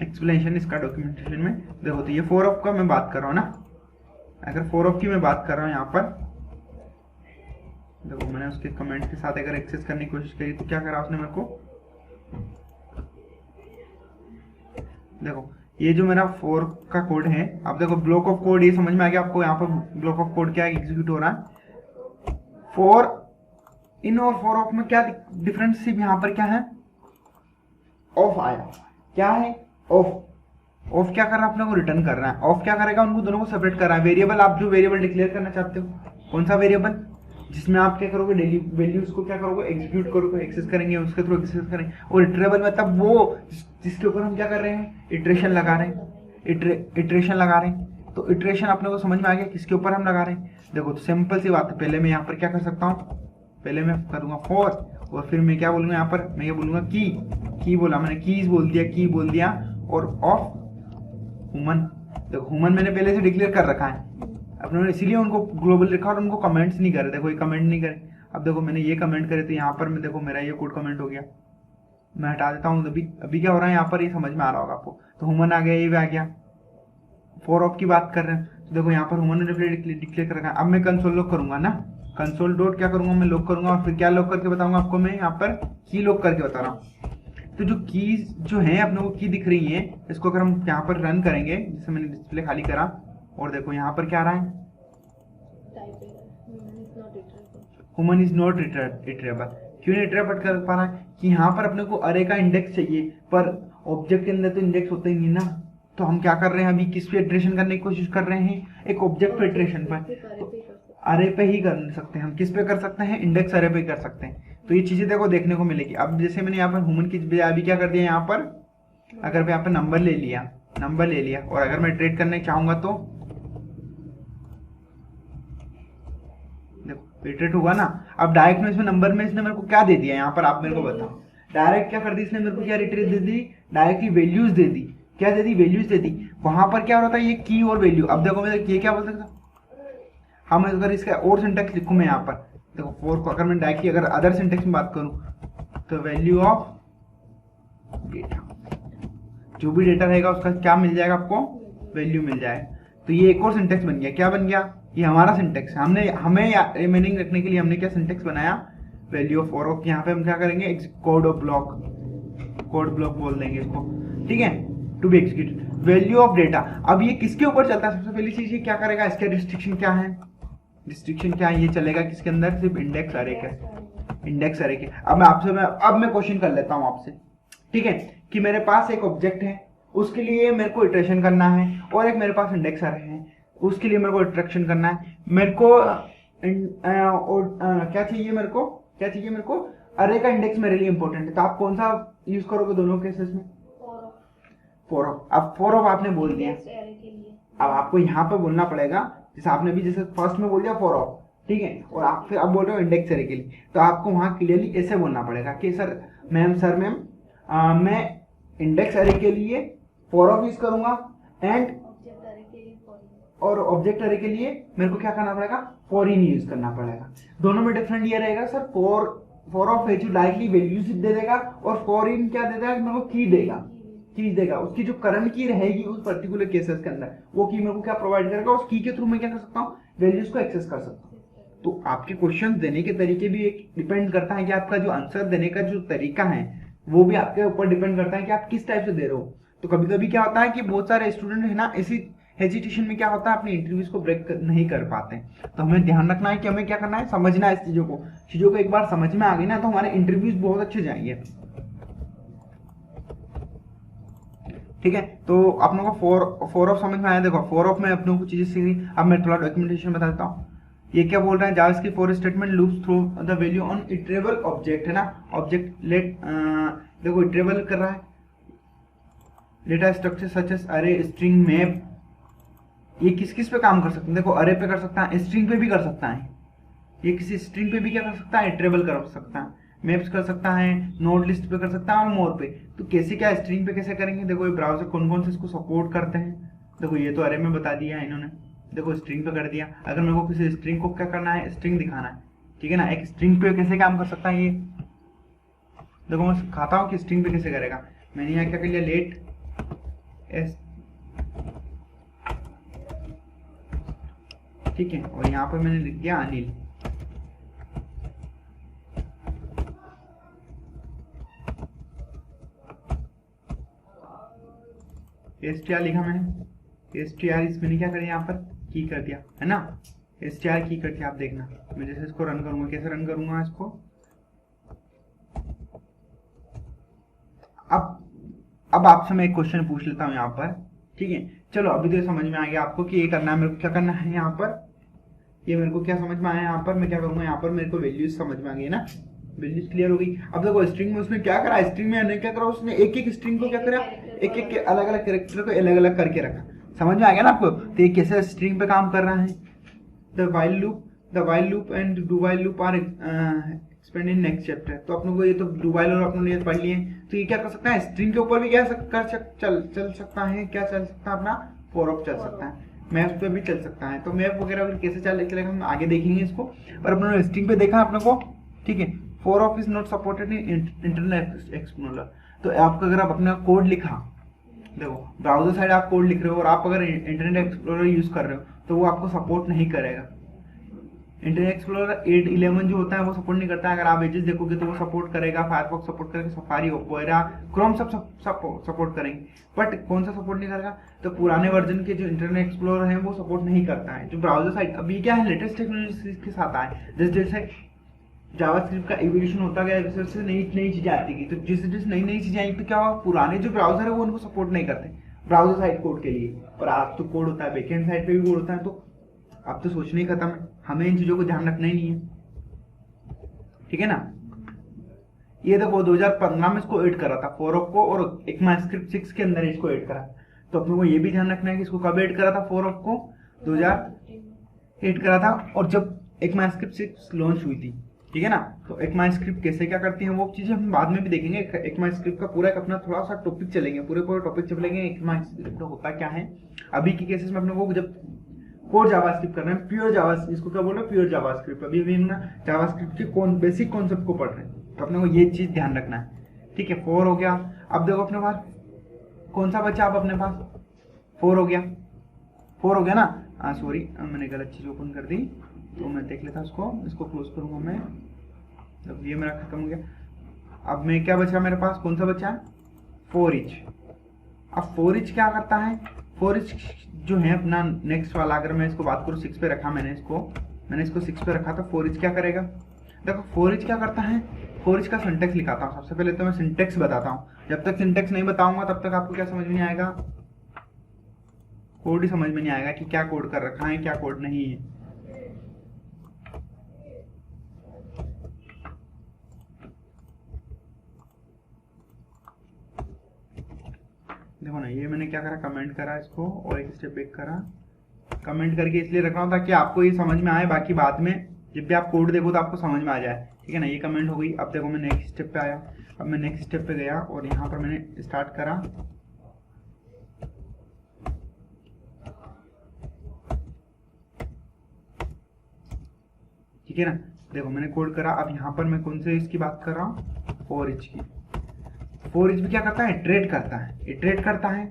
एक्सप्लेनेशन इसका डॉक्यूमेंटेशन में देखो। तो ये फोर ऑफ का मैं बात कर रहा हूँ ना, अगर फोर ऑफ की मैं बात कर रहा हूँ यहाँ पर देखो, मैंने उसके कमेंट के साथ अगर एक्सेस करने की कोशिश करी तो क्या करा उसने मेरे को, देखो ये जो मेरा फोर का कोड है, अब देखो ब्लॉक ऑफ कोड, ये समझ में आ गया आपको, यहाँ पर ब्लॉक ऑफ कोड क्या एग्जीक्यूट हो रहा है, फोर इन और फोर ऑफ में क्या डिफरेंस, सिर्फ यहाँ पर क्या है, ऑफ आया, क्या है ऑफ, ऑफ क्या कर रहा है, अपने को रिटर्न कर रहा है, ऑफ क्या करेगा, उनको दोनों को सेपरेट कर रहा है। वेरिएबल, आप जो वेरिएबल डिक्लेयर करना चाहते हो, कौन सा वेरिएबल, जिसमें आप क्या करोगे, डेली वैल्यूज को क्या करोगे, एग्जीक्यूट करोगे, एक्सेस करेंगे, उसके थ्रू एक्सेस करेंगे। और इटरेबल मतलब वो जिसके ऊपर हम क्या कर रहे हैं, इटरेशन लगा रहे हैं, इटरेशन लगा रहे हैं। तो इटरेशन अपने को समझ में आ गया किसके ऊपर हम लगा रहे हैं। देखो तो सिंपल सी बात है, पहले मैं यहाँ पर क्या कर सकता हूँ, पहले मैं करूँगा फोर और फिर मैं क्या बोलूँगा यहाँ पर, मैं ये बोलूँगा की बोला मैंने, कीज बोल दिया, की बोल दिया, और ऑफ ह्यूमन। देखो ह्यूमन मैंने पहले से डिक्लेयर कर रखा है अपने, इसीलिए उनको ग्लोबल लिखा और उनको कमेंट्स नहीं करे, देखो ये कमेंट नहीं करे। अब देखो मैंने ये कमेंट करे तो यहाँ पर मैं देखो मेरा ये कोड कमेंट हो गया, मैं हटा देता हूँ। अभी क्या हो रहा है यहाँ पर, ये समझ में आ रहा होगा आपको। तो ह्यूमन आ गया, ये भी आ गया, फोर ऑफ की बात कर रहे हैं तो देखो यहाँ पर ह्यूमन ने डिक्लेयर कर रखा है। अब मैं कंसोल लॉक करूंगा ना, कंसोल डॉट क्या करूंगा, मैं लॉक करूंगा और फिर क्या लॉक करके बताऊंगा आपको, मैं यहाँ पर की लॉक करके बता रहा हूँ। तो जो कीज जो है अपने को की दिख रही है, इसको अगर हम यहाँ पर रन करेंगे, जैसे मैंने डिस्प्ले खाली करा और देखो यहाँ पर क्या आ रहा है, ह्यूमन इज नॉट इटरेबल। क्यों नहीं इटरेबल कर पा रहा है कि यहाँ पर अपने को अरे का इंडेक्स चाहिए, पर ऑब्जेक्ट के अंदर तो इंडेक्स होता ही नहीं ना। तो हम क्या कर रहे हैं, अभी किस पे इटरेशन करने की कोशिश कर रहे हैं, एक ऑब्जेक्ट पे इटरेशन पर, अरे पे ही कर सकते हैं हम। किस पे कर सकते हैं, इंडेक्स अरे पे कर सकते हैं। तो ये चीजें देखो देखने को मिलेगी। अब जैसे मैंने यहाँ पर ह्यूमन की बजाय अभी क्या कर दिया, यहाँ पर अगर मैं यहाँ पर नंबर ले लिया और अगर मैं ट्रेड करने चाहूंगा तो देखो इटरेट हुआ ना। अब डायरेक्ट में इसमें नंबर में इसने मेरे को क्या दे दिया, यहाँ पर आप मेरे को बताओ, डायरेक्ट क्या कर दी इसने मेरे को, क्या रिट्रीव दे दी, डायरेक्टली वैल्यूज दे दी। क्या दे दी, वैल्यूज दे दी। वहां पर क्या होता है, ये की और वैल्यू। अब देखो मैं ये क्या बोल सकता, हम अगर इसका और सिंटेक्स लिखूं मैं यहाँ पर, देखो फोर को अगर मैं डायरेक्टली अगर अदर सिंटेक्स में बात करूं तो वैल्यू ऑफ डेटा, जो भी डेटा रहेगा उसका क्या मिल जाएगा आपको, वैल्यू मिल जाएगा। तो ये एक और सिंटेक्स बन गया। क्या बन गया, ये हमारा सिंटेक्स है। हमें मीनिंग रखने के लिए हमने क्या सिंटेक्स बनाया, वैल्यू ऑफ फोर ऑफ। यहाँ पे हम क्या करेंगे, कोड ब्लॉक बोल देंगे इसको, ठीक है, to be executed. Value of data, अब ये किसके ऊपर चलता है, सबसे पहली चीज ये क्या करेगा, इसका रिस्ट्रिक्शन क्या है, ये चलेगा किसके अंदर, सिर्फ इंडेक्स अरे के। अब मैं क्वेश्चन कर लेता हूं आपसे, ठीक है, कि मेरे पास एक ऑब्जेक्ट है, उसके लिए मेरे को इटरेशन करना है, और एक मेरे पास इंडेक्स अरे है, उसके लिए मेरे को इटरेक्शन करना है। मेरे को क्या चाहिए मेरे को अरे का इंडेक्स मेरे लिए इंपॉर्टेंट है। तो आप कौन सा यूज करोगे दोनों केसेस में, फोर ऑफ। अब फोर ऑफ आपने बोल दिया, अब आपको यहाँ पे बोलना पड़ेगा, जैसे आपने भी जैसे फर्स्ट में बोल दिया फोर ऑफ, ठीक है, और आप फिर अब बोल रहे हो इंडेक्स अरे के लिए, तो आपको वहां क्लियरली ऐसे बोलना पड़ेगा कि सर मैम मैं इंडेक्स अरे के लिए फोर ऑफ यूज करूंगा एंड और ऑब्जेक्ट अरे के लिए मेरे को क्या करना पड़ेगा, फॉर इन यूज करना पड़ेगा। दोनों में डिफरेंट ये रहेगा सर, फोर ऑफ है जो डायरेक्टली वैल्यूज दे देगा, और फॉर इन क्या देता है, मेरे को की देगा, चीज देगा, उसकी जो करंट की रहेगी उस पर्टिकुलर केसेस के अंदर, वो की मेरे को क्या प्रोवाइड करेगा, उस की के थ्रू मैं क्या कर सकता हूँ, वैल्यूज को एक्सेस कर सकता हूँ। तो आपके क्वेश्चन देने के तरीके भी एक डिपेंड करता है कि आपका जो आंसर देने का जो तरीका है वो भी आपके ऊपर डिपेंड करता है कि आप किस टाइप से दे रहे हो। तो कभी कभी क्या होता है कि बहुत सारे स्टूडेंट है ना, इसी हेजिटेशन में क्या होता है, अपने इंटरव्यूज को ब्रेक नहीं कर पाते। तो हमें ध्यान रखना है कि हमें क्या करना है, समझना है इस चीजों को एक बार समझ में आ गई ना तो हमारे इंटरव्यूज बहुत अच्छे जाएंगे। ठीक है, तो आप लोगों को फोर ऑफ समझ में आया। देखो फोर ऑफ में अपनों को चीजें सीखी। अब मैं थोड़ा डॉक्यूमेंटेशन बता देता हूँ। ये क्या बोल रहा है, JavaScript for statement loops through the value on iterable object, है ना, ऑब्जेक्ट लेट, देखो इटरेबल कर रहा है, डेटा स्ट्रक्चर सच एज अरे, स्ट्रिंग, मैप। ये किस किस पे काम कर सकते हैं, देखो अरे पे कर सकता है, स्ट्रिंग पे भी कर सकता है, ये किसी स्ट्रिंग पे भी क्या कर सकता है, इटरेबल कर सकता है, मैप्स कर सकता है, नोड लिस्ट पे कर सकता है और मोर पे। तो कैसे क्या स्ट्रिंग पे कैसे करेंगे, देखो ये ब्राउजर कौन कौन से इसको सपोर्ट करते हैं। देखो ये तो अरे में बता दिया है इन्होंने, देखो स्ट्रिंग पे कर दिया। अगर मेरे को किसी स्ट्रिंग को क्या करना है, स्ट्रिंग दिखाना है, ठीक है ना, एक स्ट्रिंग पे कैसे काम कर सकता है ये, देखो मैं सिखाता हूँ कि स्ट्रिंग पे कैसे करेगा। मैंने यहाँ क्या कर लिया, लेट एस, ठीक है, और यहाँ पर मैंने लिख दिया अनिल। str लिखा मैंने, str इसमें क्या करें, यहाँ पर की कर दिया, है ना, str की कर दिया। आप देखना मैं जैसे इसको रन करूंगा, कैसे रन करूंगा इसको। अब आपसे मैं एक क्वेश्चन पूछ लेता हूँ यहाँ पर, ठीक है। चलो अभी तो समझ में आ गया आपको कि ये करना है, मेरे को क्या करना है यहाँ पर, ये मेरे को क्या समझ में आया, यहाँ पर मैं क्या करूंगा, यहाँ पर मेरे को वैल्यूज समझ में आ गई ना, वैल्यूज क्लियर हो गई। अब देखो स्ट्रिंग में उसने क्या करा, स्ट्रिंग में नहीं क्या करा, उसने एक एक स्ट्रिंग को क्या करा, एक एक के अलग अलग कैरेक्टर को अलग अलग करके रखा। समझ में आ गया ना आपको, तो ये कैसे स्ट्रिंग पे काम कर रहा है। The while loop and do while loop are explained in next chapter. तो अपने को ये तो डू वाइल और अपने पढ़ लिए, तो ये क्या कर सकता है, स्ट्रिंग के ऊपर भी क्या चल सकता है, क्या चल सकता है, अपना फॉर ऑफ चल सकता है, मैप पे भी चल सकता है। तो मैप वगैरह कैसे चलेगा हम आगे देखेंगे इसको, पर अपने स्ट्रिंग पे देखा अपने को, ठीक है। For of is not supported in internet explorer. तो आपका अगर आप अपना कोड लिखा, देखो ब्राउजर साइड आप कोड लिख रहे हो और आप अगर इंटरनेट एक्सप्लोरर यूज कर रहे हो तो वो आपको सपोर्ट नहीं करेगा। इंटरनेट एक्सप्लोरर 8.11 जो होता है वो सपोर्ट नहीं करता है। अगर आप एजेस देखोगे तो वो सपोर्ट करेगा, फायरफॉक्स सपोर्ट करेगा, सफारी, ओपेरा, क्रोम सब सपोर्ट करेंगे, बट कौन सा सपोर्ट नहीं करेगा, तो पुराने वर्जन के जो इंटरनेट एक्सप्लोरर है वो सपोर्ट नहीं करता है। जो ब्राउजर साइड अभी क्या है, लेटेस्ट टेक्नोलॉजी के साथ आए, जैसे जैसे जावास्क्रिप्ट का एवोल्यूशन होता गया, जैसे जैसे नई नई चीजें आती गई, तो जैसे जैसे नई नई चीजें आई तो क्या हुआ, पुराने जो ब्राउजर है वो उनको सपोर्ट नहीं करते ब्राउजर साइड कोड के लिए। पर आप तो कोड होता है बैकएंड साइड पे भी कोड होता है, तो अब तो सोचने ही खत्म है, हमें इन चीजों को ध्यान रखना ही नहीं है, ठीक है ना। ये देखो 2015 में इसको ऐड करा था फोर ऑफ को, और ECMAScript 6 के अंदर इसको ऐड करा। तो अपने को ये भी ध्यान रखना है कि इसको कब ऐड करा था, फोर ऑफ को 2008 करा था, और जब ECMAScript 6 लॉन्च हुई थी, ठीक है ना। तो ECMAScript कैसे क्या करती है वो चीजें हम बाद में भी देखेंगे। ECMAScript का पूरा एक अपना थोड़ा सा टॉपिक चलेंगे, पूरे टॉपिक चलेंगे ECMAScript होता क्या है। अभी के केसेस में अपने को जब कोड जावास्क्रिप्ट कर रहे हैं, प्योर जावास्क्रिप्ट, इसको क्या बोल रहे हैं, प्योर जावास्क्रिप्ट। अभी हम ना जावास्क्रिप्ट के बेसिक कॉन्सेप्ट को पढ़ रहे हैं, तो अपने को ये चीज ध्यान रखना है, ठीक है। 4 हो गया। अब देखो अपने पास कौन सा बचा, अब अपने पास 4 हो गया, 4 हो गया ना, सॉरी मैंने गलत चीज ओपन कर दी, तो मैं देख लेता इसको क्लोज करूंगा मैं। अब ये मेरा खत्म हो गया। अब मैं क्या बचा मेरे पास, कौन सा बचा, 4 each। अब 4 each क्या करता है, 4 each जो है अपना नेक्स्ट वाला, अगर मैं इसको बात करूँ 6 पे रखा मैंने इसको 6 पे रखा, तो 4 each क्या करेगा, देखो 4 each क्या करता है, 4 each का सिंटेक्स लिखाता हूँ। सबसे पहले तो मैं सिंटेक्स बताता हूँ, जब तक सिंटेक्स नहीं बताऊंगा तब तक आपको क्या समझ में नहीं आएगा, कोड ही समझ में नहीं आएगा कि क्या कोड कर रखा है क्या कोड नहीं है। देखो ना, ये मैंने क्या करा, कमेंट करा इसको और एक स्टेप बैक करा। कमेंट करके इसलिए रख रहा हूँ ताकि आपको ये समझ में आए, बाकी बाद में जब भी आप कोड देखो तो आपको समझ में आ जाए, ठीक है ना। ये कमेंट हो गई। अब देखो मैं नेक्स्ट स्टेप पे आया, अब मैं नेक्स्ट स्टेप पे गया और यहाँ पर मैंने स्टार्ट करा, ठीक है ना। देखो मैंने कोड करा। अब यहाँ पर मैं कौन से इसकी बात कर रहा हूँ, 4 each की। फोर इच भी क्या करता है, इटरेट करता है, इटरेट करता है,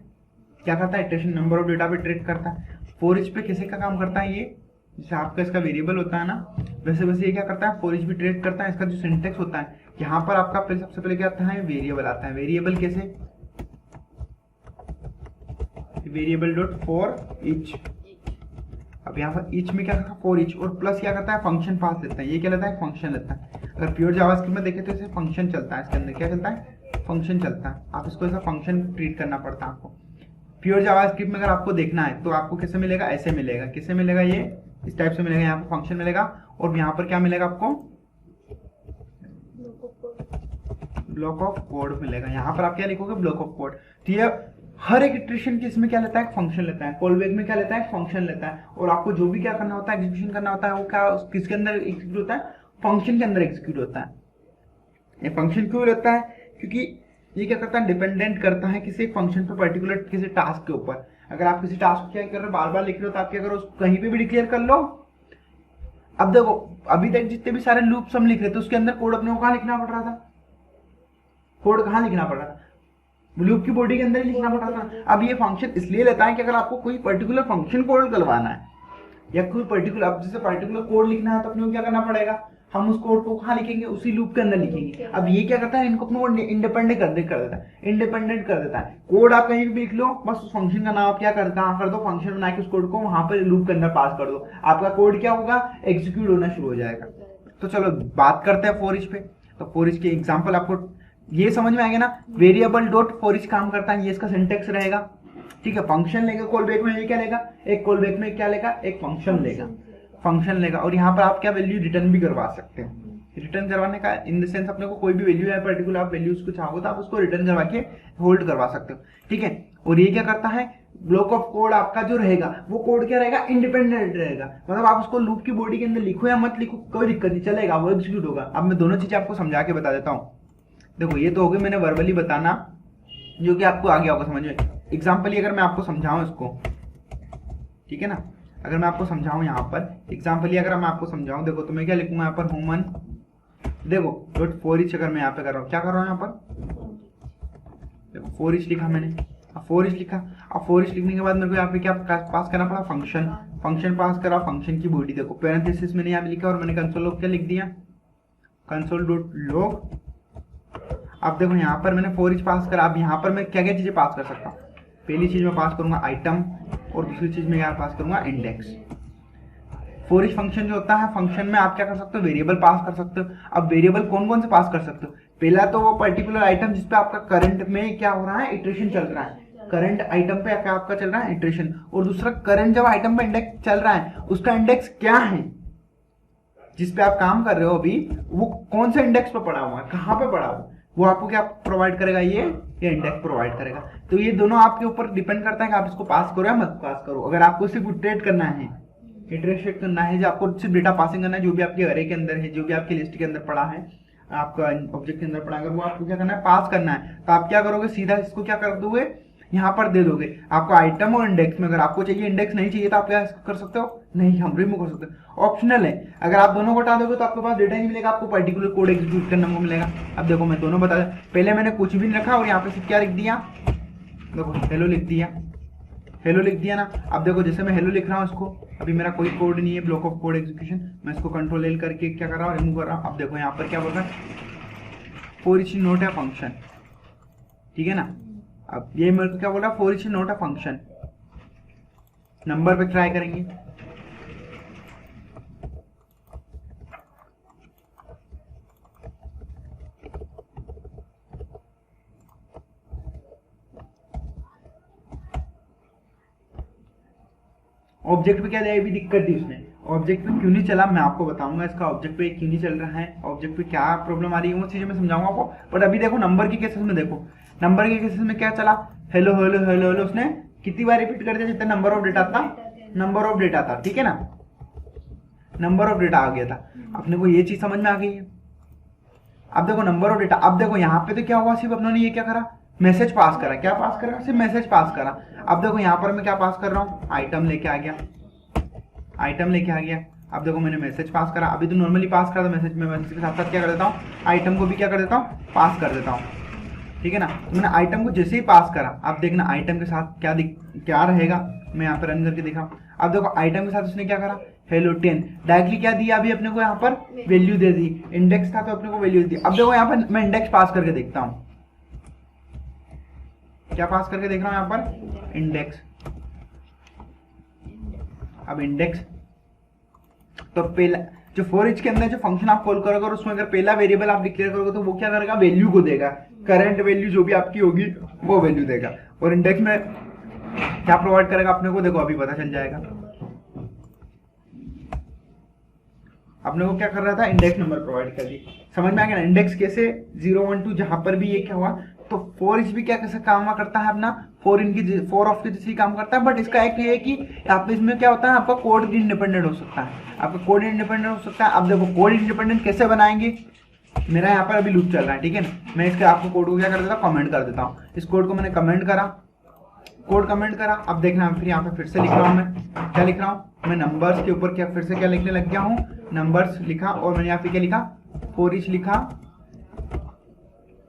क्या करता है, इटरेशन नंबर ऑफ डेटा पे इटरेट करता है। फोर इच पे किसी का काम करता है ये, जैसे आपका इसका वेरिएबल होता है ना, वैसे वैसे ये क्या करता है, फोर इच भी इटरेट करता है। इसका जो सिंटेक्स होता है, यहाँ पर आपका पहले सबसे पहले क्या आता है, वेरिएबल आता है। वेरिएबल कैसे, वेरिएबल डॉट फॉर इच। अब यहाँ पर इच में क्या करता है, फॉर इच, और प्लस क्या करता है, फंक्शन पास लेता है। ये क्या लेता है, फंक्शन लेता है। अगर प्योर जावास्क्रिप्ट में देखें तो इसे फंक्शन चलता है, इसके अंदर क्या चलता है, फंक्शन चलता है। आप इसको ऐसा फंक्शन ट्रीट करना पड़ता है आपको। प्योर जावास्क्रिप्ट में अगर आपको देखना है तो आपको कैसे मिलेगा, ऐसे मिलेगा। किससे मिलेगा, ये इस टाइप से मिलेगा। यहाँ पर फंक्शन मिलेगा और यहाँ पर क्या मिलेगा आपको, ब्लॉक ऑफ कोड मिलेगा। यहाँ पर आप क्या लिखोगे, ब्लॉक ऑफ कोड। तो ये हर एक इटरेशन के इसमें क्या लेता है, फंक्शन लेता है। कॉल बैक में क्या लेता है, फंक्शन लेता है। और आपको जो भी क्या करना होता है, एग्जीक्यूशन करना होता है, वो क्या किसके अंदर एग्जीक्यूट होता है, फंक्शन के अंदर एग्जीक्यूट होता है। ये फंक्शन क्यों रहता है, क्योंकि ये क्या करता है, डिपेंडेंट करता है किसी फंक्शन पर, पर्टिकुलर किसी टास्क के ऊपर। अगर आप किसी टास्क को क्या कर रहे हो, बार बार लिख रहे हो, तो आप क्या करो, उसको कहीं पे भी डिक्लेयर कर लो। अब देखो अभी तक जितने भी सारे लूप्स हम लिख रहे थे, उसके अंदर कोड अपने को कहाँ लिखना पड़ रहा था, कोड कहाँ लिखना पड़ रहा था, लूप की बॉडी के अंदर ही लिखना पड़ रहा था। अब ये फंक्शन इसलिए लेता है कि अगर आपको कोई पर्टिकुलर फंक्शन कोड करवाना है या कोई पर्टिकुलर, अब जैसे पर्टिकुलर कोड लिखना है तो अपने को क्या करना पड़ेगा, हम उस कोड को कहाँ लिखेंगे, उसी लूप के अंदर लिखेंगे। अब ये क्या करता है, इनको अपने को इंडिपेंडेंट कर देता है, इंडिपेंडेंट कर देता है। कोड आप कहीं भी लिख लो, बस उस फंक्शन का नाम आप क्या कर दो, फंक्शन बना के उस कोड को वहां पर लूप के अंदर पास कर दो, आपका कोड क्या होगा, एग्जीक्यूट होना शुरू हो जाएगा। तो चलो बात करते हैं फोर इच पे। तो फोर इच के एग्जाम्पल आपको ये समझ में आएगा ना, वेरिएबल डॉट फोर इच काम करता है, ये इसका सिंटेक्स रहेगा। ठीक है, फंक्शन लेगा कॉल बैक में, ये क्या लेगा, एक कॉल बैक में क्या लेगा, एक फंक्शन लेगा, फंक्शन लेगा। और यहाँ पर आप क्या वैल्यू रिटर्न भी करवा सकते हैं। रिटर्न करवाने का इन द सेंस अपने को कोई भी वैल्यू है पर्टिकुलर, आप वैल्यूज को चाहो तो आप उसको रिटर्न करवा के होल्ड करवा सकते हो। ठीक है, और ये क्या करता है, ब्लॉक ऑफ कोड आपका जो रहेगा वो कोड क्या रहेगा, इंडिपेंडेंट रहेगा। मतलब आप उसको लूप की बॉडी के अंदर लिखो या मत लिखो, कोई दिक्कत नहीं, चलेगा, वो एग्जीक्यूट होगा। अब मैं दोनों चीजें आपको समझा के बता देता हूँ। देखो ये तो हो गई मैंने वर्बली बताना, जो कि आपको आ गया होगा समझ में। एग्जाम्पली अगर मैं आपको समझाऊं इसको, ठीक है ना, अगर मैं आपको समझाऊं यहाँ पर एग्जाम्पली अगर मैं आपको समझाऊं, देखो तो मैं क्या लिखूंगा यहाँ पर, ह्यूमन, देखो डॉट फोर इच अगर मैं यहाँ पे कर रहा हूँ, क्या कर रहा हूँ यहाँ पर, देखो फोर इच लिखा मैंने, अब फोर इच लिखा। अब फोर इच लिखने के बाद मेरे को यहाँ पे क्या पास करना पड़ा, फंक्शन, फंक्शन पास करा, फंक्शन की बॉडी देखो पैरेंथेसिस मैंने यहाँ पे लिखा और मैंने कंसोल लॉग क्या लिख दिया, कंसोल डॉट लॉग। अब देखो यहाँ पर मैंने फोर इच पास करा। अब यहाँ पर मैं क्या क्या चीजें पास कर सकता हूँ, पहली चीज मैं पास करूंगा आइटम, और दूसरी चीज मैं यहाँ पास करूंगा इंडेक्स। फोर इच फंक्शन जो होता है, फंक्शन में आप क्या कर सकते हो, वेरिएबल पास कर सकते हो। अब वेरिएबल कौन कौन से पास कर सकते हो, पहला तो वो पर्टिकुलर आइटम जिसपे आपका करंट में क्या हो रहा है, इटरेशन चल रहा है, करंट आइटम पे क्या आपका चल रहा है, इटरेशन। और दूसरा करंट जब आइटम पे इंडेक्स चल रहा है उसका इंडेक्स क्या है, जिसपे आप काम कर रहे हो अभी, वो कौन से इंडेक्स पे पड़ा हुआ है, कहाँ पे पड़ा हुआ, वो आपको क्या प्रोवाइड करेगा, ये इंडेक्स प्रोवाइड करेगा। तो ये दोनों आपके ऊपर डिपेंड करता है कि आप इसको पास करो या मत पास करो। अगर आपको सिर्फ इटरेट करना है, इटरेट करना है, जो आपको सिर्फ डेटा पासिंग करना है, जो भी आपके अरे के अंदर है, जो भी आपकी लिस्ट के अंदर पड़ा है, आपका ऑब्जेक्ट के अंदर पड़ा, अगर वो आपको क्या करना है, पास करना है, तो आप क्या करोगे, सीधा इसको क्या कर दोगे, यहाँ पर दे दोगे आपको आइटम और इंडेक्स में। अगर आपको चाहिए इंडेक्स नहीं चाहिए तो आप क्या कर सकते हो, नहीं हम रिमूव कर सकते हो, ऑप्शनल है। अगर आप दोनों को हटा दोगे तो आपके पास डेटा नहीं मिलेगा, आपको पर्टिकुलर कोड एग्जीक्यूट करने को मिलेगा। अब देखो मैं दोनों बता, पहले मैंने कुछ भी नहीं रखा और यहाँ पे सिर्फ क्या लिख दिया, देखो हेलो लिख दिया, हेलो लिख दिया ना। अब देखो जैसे मैं हेलो लिख रहा हूँ इसको, अभी मेरा कोई कोड नहीं है, ब्लॉक ऑफ कोड एग्जीक्यूशन, मैं इसको कंट्रोल एल करके क्या कर रहा हूँ, रिमूव कर रहा हूँ। अब देखो यहाँ पर क्या बोल रहा है, फोर इच नोट है फंक्शन, ठीक है ना। अब ये मेरे को क्या बोल रहा है, four etch note a function. Number पे ट्राई करेंगे, ऑब्जेक्ट पे क्या दिया, भी दिक्कत थी उसने, ऑब्जेक्ट पे क्यों नहीं चला मैं आपको बताऊंगा, इसका ऑब्जेक्ट पे क्यों नहीं चल रहा है, ऑब्जेक्ट पे क्या प्रॉब्लम आ रही है, वो चीजें मैं समझाऊंगा आपको। बट अभी देखो नंबर के केसेस में, देखो नंबर के केसेस में क्या चला, हेलो हेलो हेलो हेलो, उसने कितनी बार रिपीट कर दिया, जितना नंबर ऑफ डेटा था, नंबर ऑफ डेटा था, ठीक है ना, नंबर ऑफ डेटा आ गया था। अपने को ये चीज समझ में आ गई है। अब देखो नंबर ऑफ डेटा, अब देखो यहाँ पे तो क्या हुआ, सिर्फ अपनों ने ये क्या करा, मैसेज पास करा, क्या पास करा, सिर्फ मैसेज पास करा। अब देखो यहाँ पर मैं क्या पास कर रहा हूँ, आइटम लेके आ गया, आइटम लेके आ गया। अब देखो मैंने मैसेज पास करा, अभी तो नॉर्मली पास करा था मैसेज में, मैसेज के साथ साथ क्या कर देता हूँ, आइटम को भी क्या कर देता हूँ, पास कर देता हूँ। ठीक है ना। तो मैंने आइटम को जैसे ही पास करा, आप देखना आइटम के साथ क्या रहेगा, मैं यहाँ पर रन करके दिखाऊं। अब देखो आइटम के साथ उसने क्या करा, हेलो 10 डायरेक्टली क्या दिया, अभी अपने को यहाँ पर वैल्यू दे दी, इंडेक्स था तो अपने को वैल्यू दी। अब देखो यहाँ पर मैं इंडेक्स पास करके देखता हूँ, क्या पास करके देख रहा हूँ यहाँ पर, इंडेक्स। अब इंडेक्स तो पहला जो फॉर ईच के अंदर जो फंक्शन आप कॉल करोगे और उसमें अगर पहला वेरिएबल आप डिक्लेयर करोगे तो वो क्या करेगा, वैल्यू को देगा, करंट वैल्यू जो भी आपकी होगी वो वैल्यू देगा। और इंडेक्स में क्या प्रोवाइड करेगा अपने को, देखो अभी पता चल जाएगा। अपने को क्या कर रहा था, इंडेक्स नंबर प्रोवाइड कर दी। समझ में आ गया ना, इंडेक्स कैसे 0 1 2 जहां पर भी ये क्या हुआ, तो फॉर ईच भी क्या कैसे काम करता है अपना, फोर ऑफ के जैसे काम करता है। बट इसका एक ये है कि आप इसमें क्या होता है, आपका कोड इंडिपेंडेंट हो सकता है, आपका कोड इंडिपेंडेंट हो सकता है। अब देखो कोड इंडिपेंडेंट कैसे बनाएंगे, मेरा यहाँ पर अभी लूप चल रहा है, ठीक है ना। मैं इसके आपको कोड को क्या कर देता हूँ, कमेंट कर देता हूँ। इस कोड को मैंने कमेंट करा, कोड कमेंट करा। अब देखना फिर यहाँ पे फिर से लिख रहा हूँ, मैं क्या लिख रहा हूँ, मैं नंबर्स के ऊपर क्या फिर से क्या लिखने लग गया हूँ, नंबर्स लिखा। और मैंने यहाँ पे क्या लिखा, फॉर ईच लिखा,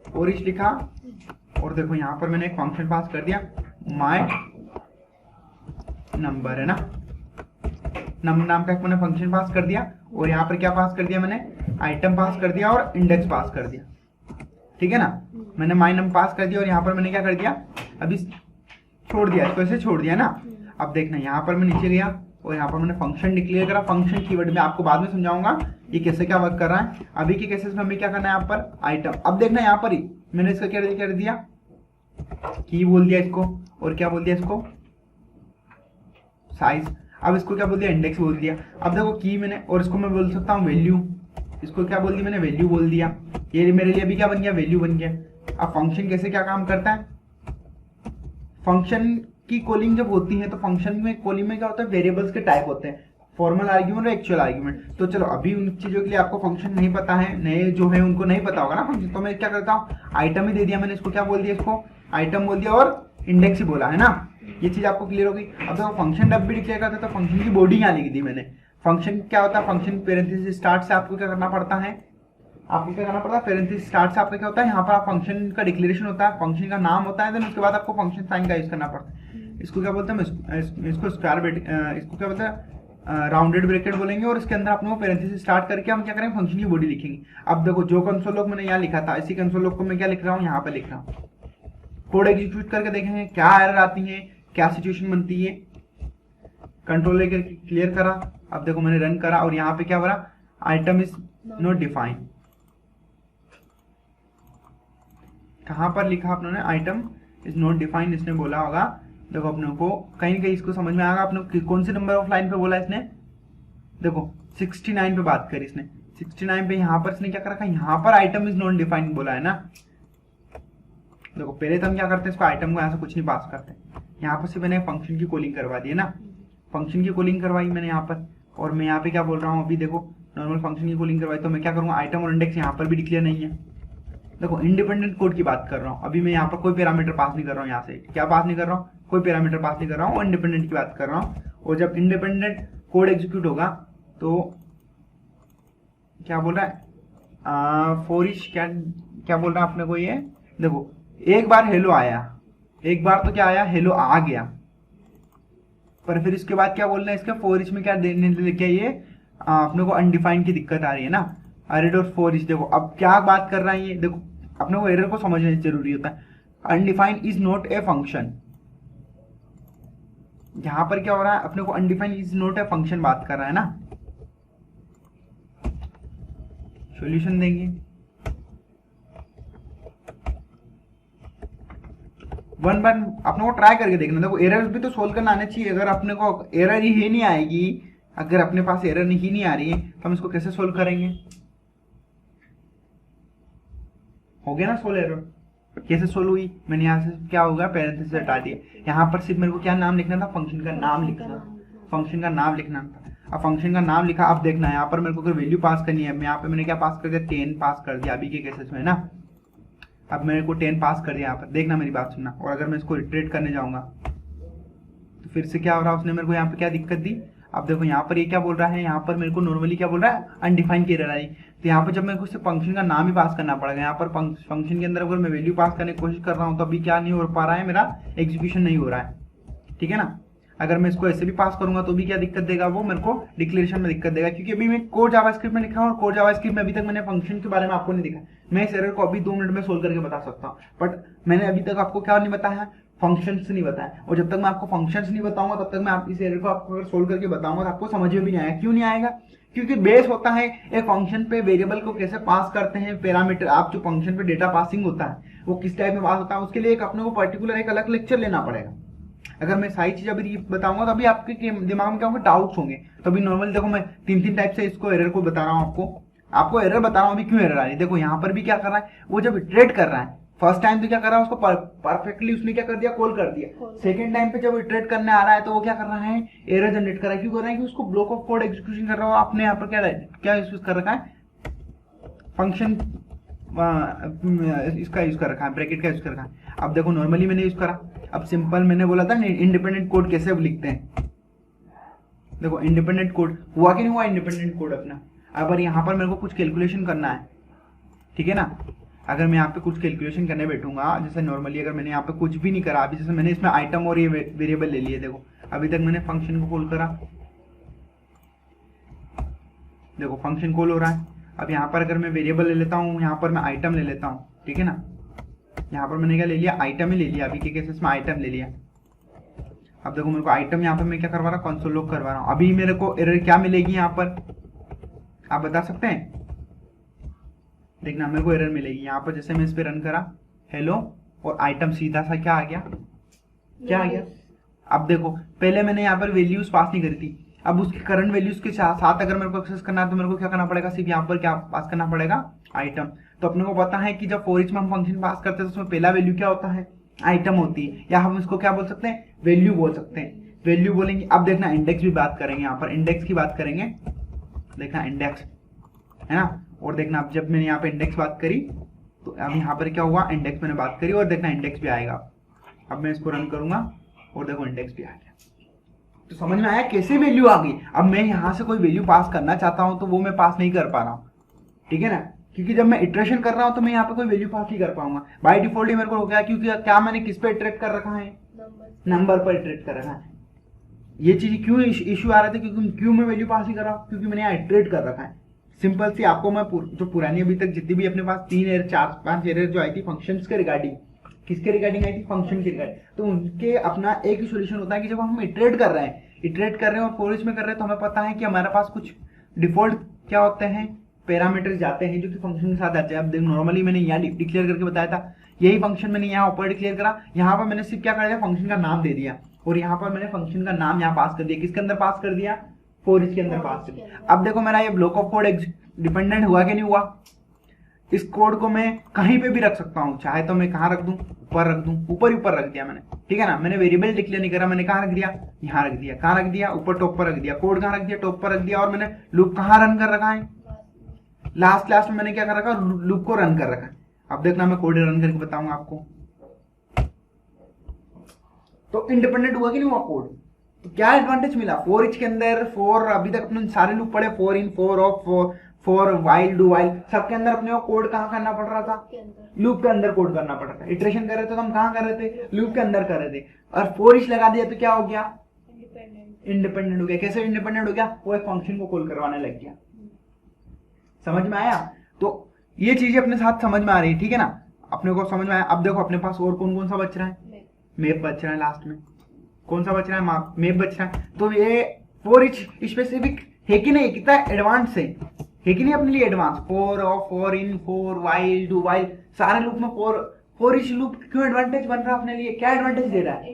फॉर ईच लिखा। और देखो यहाँ पर मैंने एक फंक्शन पास कर दिया, माय नंबर है ना, नंबर नाम का एक मैंने फंक्शन पास कर दिया। और यहाँ पर क्या पास कर दिया मैंने, आइटम पास कर दिया और इंडेक्स पास कर दिया, ठीक है ना। मैंने माय नंबर पास कर दिया और यहाँ पर मैंने क्या कर दिया, अभी छोड़ दिया, इसको ऐसे छोड़ दिया ना। अब देखना यहाँ पर मैं नीचे गया और यहाँ पर मैंने फंक्शन डिक्लेयर करा। फंक्शन कीवर्ड में आपको बाद में समझाऊंगा ये कैसे क्या वर्क कर रहा है। अभी के केसेस में हमें क्या करना है, यहाँ पर आइटम। अब देखना यहाँ पर ही मैंने इसका क्या कर दिया, की बोल दिया इसको, और क्या बोल दिया इसको, साइज। अब इसको क्या बोल दिया, इंडेक्स बोल दिया। अब देखो की मैंने, और इसको मैं बोल सकता हूँ वैल्यू, इसको क्या बोल दिया मैंने, वैल्यू बोल दिया। ये मेरे लिए अभी क्या बन गया, वैल्यू बन गया। अब फंक्शन कैसे क्या काम करता है, फंक्शन की कॉलिंग जब होती है तो फंक्शन में कॉलिंग में क्या होता है, वेरिएबल्स के टाइप होते हैं, फॉर्मल आर्ग्यूमेंट और एक्चुअल आर्ग्यूमेंट। तो चलो अभी उन चीजों के लिए आपको फंक्शन नहीं पता है, नए जो है उनको नहीं पता होगा ना फंक्शन, तो मैं क्या करता हूँ, आइटम ही दे दिया मैंने, इसको क्या बोल दिया, इसको आइटम बोल दिया और इंडेक्स ही बोला है ना। ये चीज आपको क्लियर होगी। अब देखो फंक्शन जब भी डिक्लेयर करते तो फंक्शन की बॉडी यहाँ लिख दी मैंने। फंक्शन क्या होता है, फंक्शन पेरेंथेसिस स्टार्ट से आपको क्या करना पड़ता है, आपको क्या करना पड़ता है, पेरेंथेसिस स्टार्ट से आपका क्या होता है, यहाँ पर आप फंक्शन का डिक्लेरेशन होता है, फंक्शन का नाम होता है, देन उसके बाद आपको फंक्शन साइन का यूज करना पड़ता है। इसको क्या बोलते हैं, इसको स्क्वायर ब्रैकेट, इसको क्या बोलते हैं, राउंडेड ब्रैकेट बोलेंगे। और इसके अंदर अपने को पेरेंथेसिस स्टार्ट करके हम क्या करेंगे, फंक्शन की बॉडी लिखेंगे। अब देखो जो कंसोल लॉग मैंने यहाँ लिखा था, इसी कंसोल लॉग को मैं क्या लिख रहा हूँ, यहाँ पे लिख रहा हूँ। कोड एग्जीक्यूट करके देखेंगे क्या एरर आती है, क्या सिचुएशन बनती है। कंट्रोल लेकर क्लियर करा। अब देखो मैंने रन करा और यहाँ पे क्या हो रहा, आइटम इज नॉट डिफाइंड। कहाँ पर लिखा अपने, आइटम इज नॉट डिफाइंड इसने बोला होगा। देखो अपने को कहीं कहीं इसको समझ में आएगा। अपने कौन से नंबर ऑफ लाइन पे बोला इसने, देखो 69 पे बात करी इसने, 69 पे यहाँ पर इसने क्या कर रखा, यहाँ पर आइटम इज नॉट डिफाइंड बोला है ना। देखो पहले तो हम क्या करते हैं, इसको आइटम को यहाँ से कुछ नहीं पास करते, यहाँ पर सिर्फ मैंने फंक्शन की कॉलिंग करवा दी है ना, फंक्शन की कॉलिंग करवाई मैंने यहाँ पर। और मैं यहाँ पे क्या बोल रहा हूँ, अभी देखो नॉर्मल फंक्शन की कॉलिंग करवाई, तो मैं क्या करूँगा, आइटम और इंडेक्स यहाँ पर भी डिक्लेयर नहीं है। देखो इंडिपेंडेंट कोड की बात कर रहा हूँ, अभी मैं यहाँ पर कोई पैरामीटर पास नहीं कर रहा हूँ, यहाँ से क्या पास नहीं कर रहा हूँ, कोई पैरामीटर पास नहीं कर रहा हूँ, और इंडिपेंडेंट की बात कर रहा हूँ। और जब इंडिपेंडेंट कोड एग्जीक्यूट होगा तो क्या बोल रहा है, फॉर ईच क्या बोल रहा है अपने को, ये देखो एक बार हेलो आया, एक बार तो क्या आया, हेलो आ गया, पर फिर इसके बाद क्या बोलना है, इसका फॉर ईच में क्या देने लगे, ये अपने को अनडिफाइंड की दिक्कत आ रही है ना, अरेड और फॉर ईच। देखो अब क्या बात कर रहा है ये, देखो अपने को एरर को समझना जरूरी होता है। Undefined is not a function, यहां पर क्या हो रहा है, अपने को undefined is not a function बात कर रहा है ना। सॉल्यूशन देंगे, वन बार अपने को ट्राई करके देखना। देखो एरर भी तो सोल्व करना आना चाहिए। अगर अपने को एरर ही नहीं आएगी, अगर अपने पास एरर ही नहीं आ रही है तो हम इसको कैसे सोल्व करेंगे। हो गया ना सोल्व, एरर कैसे सोल्व हुई, मैंने यहाँ से क्या होगा, पैरेंथेसिस हटा दिया। यहाँ पर सिर्फ मेरे को क्या नाम लिखना था, फंक्शन का नाम लिखना, फंक्शन का नाम लिखना था। अब फंक्शन का नाम लिखा। अब देखना यहाँ पर मेरे को अगर वैल्यू पास करनी है, यहाँ पे मैंने क्या पास कर दिया, 10 पास कर दिया अभी के केसेस में ना। अब मेरे को 10 पास कर दिया यहाँ पर, देखना मेरी बात सुनना। और अगर मैं इसको रिट्रेट करने जाऊंगा तो फिर से क्या हो रहा है, उसने मेरे को यहाँ पे क्या दिक्कत दी, अब देखो यहाँ पर ये क्या बोल रहा है, यहाँ पर मेरे को नॉर्मली क्या बोल रहा है, अनडिफाइंड की एरर आई। तो यहाँ पर जब मेरे को सिर्फ फंक्शन का नाम ही पास करना पड़ेगा, यहाँ पर फंक्शन के अंदर अगर मैं वैल्यू पास करने की कोशिश कर रहा हूँ तो अभी क्या नहीं हो पा रहा है, मेरा एग्जीक्यूशन नहीं हो रहा है, ठीक है ना। अगर मैं इसको ऐसे भी पास करूंगा तो भी क्या दिक्कत देगा, वो मेरे को डिक्लेरेशन में दिक्कत देगा, क्योंकि अभी मैं कोड जावास्क्रिप्ट में लिखा हूँ और कोड जावास्क्रिप्ट में अभी तक मैंने फंक्शन के बारे में आपको नहीं दिखा। मैं इस एरर को अभी 2 मिनट में सोल्व करके बता सकता हूँ, बट मैंने अभी तक आपको क्या नहीं बताया, फंक्शंस नहीं बताया। और जब तक मैं आपको फंक्शंस नहीं बताऊंगा तब तक मैं आप इस एरर को आपको अगर सोल्व करके बताऊंगा तो आपको समझ में भी नहीं आएगा। क्यों नहीं आएगा, क्योंकि बेस होता है एक फंक्शन पे वेरिएबल को कैसे पास करते हैं, पैरामीटर, आप जो फंक्शन पे डेटा पासिंग होता है वो किस टाइप में पास होता है, उसके लिए एक अपने को पर्टिकुलर एक अलग लेक्चर लेना पड़ेगा। अगर मैं सारी चीज अभी बताऊंगा तो अभी आपके दिमाग में क्या होंगे, डाउट्स होंगे। तो अभी नॉर्मली देखो मैं 3 टाइप से इसको एरर को बता रहा हूँ, आपको एरर बता रहा हूँ अभी क्यों एरर आ रही है। देखो यहाँ पर भी क्या कर रहा है, वो जब इटरेट कर रहा है फर्स्ट टाइम तो क्या कर रहा है, उसको परफेक्टली उसने क्या कर दिया, कॉल कर दिया। सेकंड टाइम पे जब इटरेट करने आ रहा है तो वो क्या कर रहा है, एरर जनरेट कर रहा है। क्यों कर रहा है, कि उसको ब्लॉक ऑफ कोड एग्जीक्यूशन कर रहा है। आपने यहाँ पर क्या यूज कर रखा है, फंक्शन इसका यूज कर रखा है, ब्रैकेट का यूज कर रखा है। अब देखो नॉर्मली मैंने यूज करा, अब सिंपल मैंने बोला था इंडिपेंडेंट कोड कैसे लिखते हैं। देखो इंडिपेंडेंट कोड हुआ कि नहीं हुआ, इंडिपेंडेंट कोड अपना। अगर यहाँ पर मेरे को कुछ कैलकुलेशन करना है, ठीक है ना, अगर मैं यहाँ पे कुछ कैलकुलेशन करने बैठूंगा, जैसे नॉर्मली अगर मैंने यहाँ पे कुछ भी नहीं करा, अभी जैसे मैंने इसमें आइटम और ये वेरिएबल ले लिए, देखो अभी तक मैंने फंक्शन को कॉल करा, देखो फंक्शन कॉल हो रहा है। अब यहाँ पर अगर मैं वेरिएबल ले लेता हूँ, यहाँ पर मैं आइटम ले लेता हूँ, ठीक है ना, यहाँ पर मैंने क्या ले लिया, आइटम ही ले लिया, अभी के केसेस में आइटम ले लिया। अब देखो मेरे को आइटम यहाँ पर मैं क्या करवा रहा हूँ, कंसोल लॉग करवा रहा हूँ। अभी मेरे को एरर क्या मिलेगी यहाँ पर, आप बता सकते हैं, देखना मेरे को एरर मिलेगी यहाँ पर। जैसे मैं इस पे रन करा हेलो और आइटम सीधा सा क्या आ गया, क्या आ गया। अब देखो पहले मैंने यहाँ पर वैल्यूज पास नहीं करी थी, अब उसके करंट वैल्यूज के साथ अगर मेरे को एक्सेस करना है तो मेरे को क्या करना पड़ेगा, सिर्फ यहाँ पर क्या पास करना पड़ेगा, आइटम। तो अपने को पता है कि जब फॉर ईच में हम फंक्शन पास करते हैं तो उसमें पहला वैल्यू क्या होता है, आइटम होती है, या हम इसको क्या बोल सकते हैं, वैल्यू बोल सकते हैं, वैल्यू बोलेंगे। अब देखना इंडेक्स भी बात करेंगे, यहाँ पर इंडेक्स की बात करेंगे, देखना इंडेक्स है ना। और देखना अब जब मैंने यहाँ पे इंडेक्स बात करी तो अब यहाँ पर क्या हुआ, इंडेक्स मैंने बात करी और देखना इंडेक्स भी आएगा। अब मैं इसको रन करूंगा और देखो इंडेक्स भी आ गया। तो समझ में आया कैसे वैल्यू आ गई। अब मैं यहाँ से कोई वैल्यू पास करना चाहता हूँ तो वो मैं पास नहीं कर पा रहा हूँ, ठीक है ना, क्योंकि जब मैं इटरेशन कर रहा हूँ तो मैं यहाँ पे कोई वैल्यू पास नहीं कर पाऊंगा। बाय डिफॉल्ट ही मेरे को हो गया, क्योंकि क्या मैंने किस पे इटरेट कर रखा है, नंबर पर इटरेट कर रखा है। ये चीज क्यों इश्यू आ रहा था, क्योंकि क्यों मैं वैल्यू पास नहीं कर रहा हूँ, क्योंकि मैंने यहाँ इटरेट कर रखा है। सिंपल सी आपको मैं जो पुरानी अभी तक जितनी भी अपने पास 3 एरर 4-5 एरर जो आई थी फंक्शंस के रिगार्डिंग, किसके रिगार्डिंग आई थी, फंक्शन के रिगार्डिंग, तो उनके अपना एक ही सोल्यूशन होता है कि जब हम इटरेट कर रहे हैं और फॉर ईच में कर रहे हैं तो हमें पता है कि हमारे पास कुछ डिफॉल्ट क्या होते हैं, पैरामीटर्स जाते हैं जो कि फंक्शन के साथ आते हैं। अब देखो नॉर्मली मैंने यहाँ डिक्लेयर करके बताया था, यही फंक्शन मैंने यहाँ ऊपर डिक्लेयर करा, यहाँ पर मैंने सिर्फ क्या कर दिया, फंक्शन का नाम दे दिया और यहाँ पर मैंने फंक्शन का नाम यहाँ पास कर दिया। किसके अंदर पास कर दिया, फॉर ईच के अंदर पास कर दिया। अब देखो मेरा ये ब्लॉक ऑफ कोड डिपेंडेंट हुआ कि नहीं हुआ। इस कोड को मैं कहीं पे भी रख सकता हूँ, चाहे तो मैं कहाँ रख दूं, ऊपर रख दूं, ऊपर रख दिया मैंने, ठीक है ना। मैंने वेरिएबल डिक्लेयर नहीं करा, मैंने कहाँ रख दिया, यहाँ रख दिया, कहाँ रख दिया, ऊपर टॉप पर रख दिया। कोड कहाँ रख दिया, टॉप पर रख दिया। और मैंने लूप कहाँ रन कर रखा है, लास्ट क्लास में मैंने क्या कर रखा, लूप को रन कर रखा है। अब देखना मैं कोड रन करके बताऊंगा आपको। तो इंडिपेंडेंट हुआ कि नहीं हुआ कोड, तो क्या एडवांटेज मिला, फॉर ईच के अंदर फॉर, अभी तक अपने सारे लूप पढ़े, for in, for of, for while, do while, सबके अंदर अपने को कोड कहाँ करना पड़ रहा था, लूप के अंदर कोड करना पड़ रहा था। इटरेशन कर रहे थे तो हम कहाँ कर रहे थे, लूप के अंदर कर रहे थे। और फॉर ईच लगा दिया तो क्या हो गया, इंडिपेंडेंट हो गया। कैसे इंडिपेंडेंट हो गया, वो एक फंक्शन को कॉल करवाने लग गया। समझ में आया। तो ये चीजें अपने साथ समझ में आ रही है, ठीक है ना, अपने को समझ में आया। अब देखो अपने पास और कौन कौन सा बच रहा है, मैप बच रहा है, लास्ट में कौन सा बच रहा है, मैप बच रहा है। तो ये फॉर ईच स्पेसिफिक है कि नहीं, कितना एडवांस है कि नहीं अपने लिए advance. For of, for in, for while, do while, सारे लूप में फॉर ईच लूप क्यों एडवांटेज बन रहा है अपने लिए, क्या एडवांटेज दे रहा है,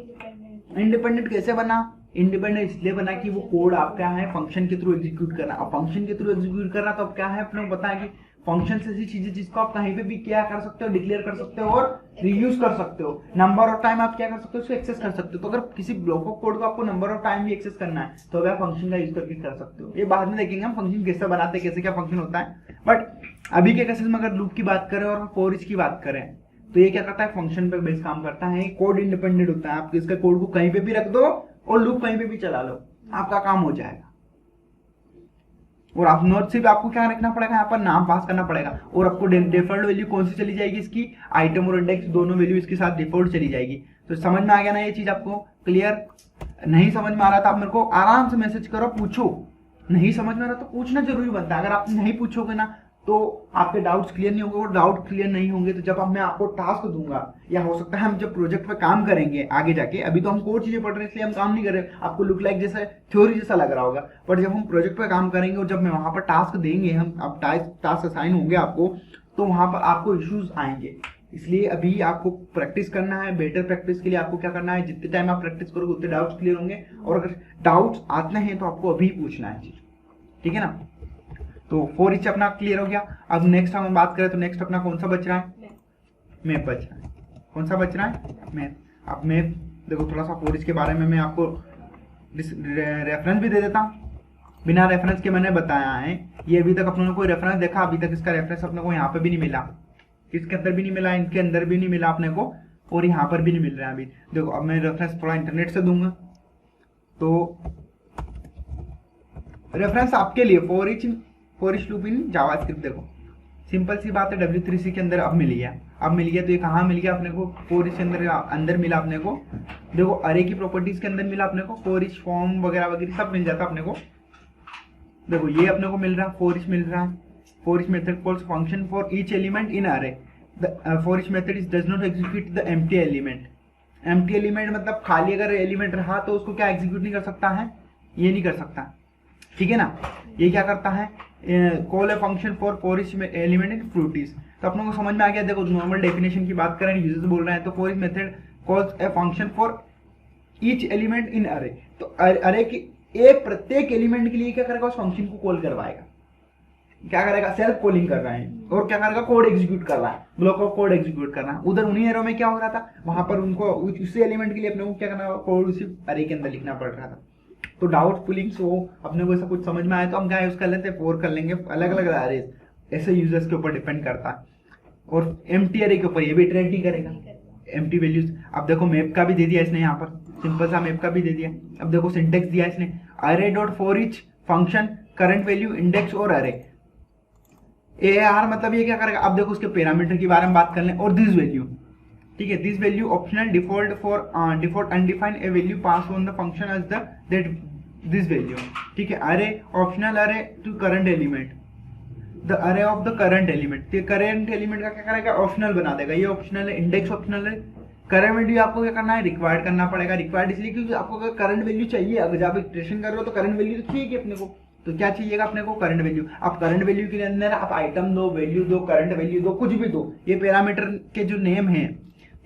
इंडिपेंडेंट। कैसे बना, इंडिपेंडेंट इसलिए बना कि वो कोड आप क्या है फंक्शन के थ्रू एग्जीक्यूट करना। अब फंक्शन के थ्रू एग्जीक्यूट करना तो अब क्या है, अपने को पता है कि फंक्शन ऐसी चीजें जिसको आप कहीं पे भी क्या कर सकते हो, डिक्लेयर कर सकते हो और रीयूज कर सकते हो। नंबर ऑफ टाइम आप क्या कर सकते हो, उसको एक्सेस कर सकते हो। तो अगर किसी ब्लॉक ऑफ कोड को आपको नंबर ऑफ टाइम भी एक्सेस करना है तो आप फंक्शन का यूज करके कर सकते हो। ये बाद में देखेंगे हम फंक्शन कैसे बनाते हैं, कैसे क्या फंक्शन होता है। बट अभी के केसेस में अगर लूप की बात करें और फॉर ईच की बात करें तो ये क्या करता है, फंक्शन पे बेस काम करता है, कोड इंडिपेंडेंट होता है। आप इसका कोड को कहीं पे भी रख दो और लूप कहीं पे भी चला लो, आपका काम हो जाएगा। और आप नोट से भी आपको क्या रखना पड़ेगा, यहाँ पर नाम पास करना पड़ेगा, और आपको डिफॉल्ट वैल्यू कौन सी चली जाएगी, इसकी आइटम और इंडेक्स दोनों वैल्यू इसके साथ डिफॉल्ट चली जाएगी। तो समझ में आ गया ना ये चीज आपको क्लियर? नहीं समझ में आ रहा था आप मेरे को आराम से मैसेज करो, पूछो। नहीं समझ में आ रहा तो पूछना जरूरी बनता है। अगर आप नहीं पूछोगे ना तो आपके डाउट्स क्लियर नहीं होंगे, और डाउट क्लियर नहीं होंगे तो जब मैं आपको टास्क दूंगा, या हो सकता है हम जब प्रोजेक्ट पे काम करेंगे आगे जाके, अभी तो हम कोर चीजें पढ़ रहे हैं इसलिए हम काम नहीं कर रहे, आपको लुक लाइक जैसा थ्योरी जैसा लग रहा होगा, पर जब हम प्रोजेक्ट पे काम करेंगे और जब मैं वहां पर टास्क देंगे, हम अब टास्क असाइन होंगे आपको, तो वहां पर आपको इश्यूज आएंगे। इसलिए अभी आपको प्रैक्टिस करना है। बेटर प्रैक्टिस के लिए आपको क्या करना है, जितने टाइम आप प्रैक्टिस करोगे उतने डाउट्स क्लियर होंगे, और अगर डाउट्स आते हैं तो आपको अभी पूछना है, ठीक है ना? तो फॉर ईच अपना क्लियर हो गया। अब नेक्स्ट हम बात करें तो नेक्स्ट अपना कौन सा बच रहा है, मैप बच रहा है। कौन सा बच रहा है, मैप। अब मैप देखो, थोड़ा सा फॉर ईच के बारे में मैं आपको रेफरेंस भी दे देता हूँ। बिना रेफरेंस के मैंने बताया है, ये अभी तक अपने को कोई रेफरेंस देखा, अभी तक इसका रेफरेंस अपने को यहाँ पे भी नहीं मिला, इसके अंदर भी नहीं मिला, इनके अंदर भी नहीं मिला अपने को, और यहाँ पर भी नहीं मिल रहा है अभी। देखो अब मैं रेफरेंस थोड़ा इंटरनेट से दूंगा, तो रेफरेंस आपके लिए for each loop in JavaScript. देखो सिंपल सी बात है, W3C के अंदर अब मिल गया। तो ये कहाँ मिल गया अपने को, फॉर ईच के अंदर मिला अपने को। देखो अरे की प्रॉपर्टीज के अंदर मिला अपने को, फॉर ईच फॉर्म वगैरह वगैरह सब मिल जाता अपने को। देखो ये अपने को मिल रहा है, फॉर ईच मिल रहा है। For each method calls function for each element in array. The for each method is does not execute the empty element. Empty element मतलब खाली अगर एलिमेंट रहा तो उसको क्या एग्जीक्यूट नहीं कर सकता है, ये नहीं कर सकता, ठीक है ना? ये क्या करता है, call a function for each element in fruits. तो अपनों को समझ में आ गया। देखो नॉर्मल डेफिनेशन की बात करें, यूजर्स बोल रहे हैं, तो for each method calls A function for each element in अरे। तो अरे की एक प्रत्येक एलिमेंट के लिए क्या करेगा, उस फंक्शन को कॉल करवाएगा। क्या करेगा, सेल्फ कॉलिंग कर रहा है, और क्या करेगा, कोड एग्जीक्यूट कर रहा है, ब्लॉक ऑफ कोड एग्जीक्यूट कर रहा है। उधर उन्हीं एरो में क्या हो रहा था, वहां पर उनको उसी एलिमेंट के लिए अपने को क्या करना, कोड उसी अरे के अंदर लिखना पड़ रहा था। तो डाउट पुलिंग हो अपने को ऐसा कुछ समझ में आया तो हम क्या यूज कर लेते हैं, फॉर कर लेंगे अलग अलग अरेज, ऐसे यूजर्स के ऊपर डिपेंड करता है। और एम्प्टी अरे के ऊपर ये भी इटरेट नहीं करेगा, एम्प्टी वैल्यूज। अब देखो मैप का भी दे दिया इसने, यहाँ पर सिंपल सा मैप का भी दे दिया। अब देखो सिंटेक्स दिया इसने, अरे dot for each function current value index और अरे। AAR मतलब ये क्या करेगा, अब देखो उसके पैरामीटर के बारे में बात कर लें, और दिस वैल्यू, ठीक है, this value optional default for default undefined a value pass on the function as the that this value, ठीक है। Array optional array to current element, the array of the current element. तो current element का क्या करेगा, optional बना देगा। ये optional है, इंडेक्स ऑप्शनल है। करंट वैल्यू आपको क्या करना है, रिक्वायर्ड करना पड़ेगा। रिक्वायर्ड इसलिए क्योंकि आपको अगर करंट वैल्यू चाहिए, अगर जब आप इटरेशन कर रहे हो तो करंट वैल्यू तो चाहिए अपने को। तो क्या चाहिएगा अपने को, करंट वैल्यू। आप करंट वैल्यू के अंदर आप आइटम दो, वैल्यू दो, करंट वैल्यू दो, कुछ भी दो। ये पैरामीटर के जो नेम है,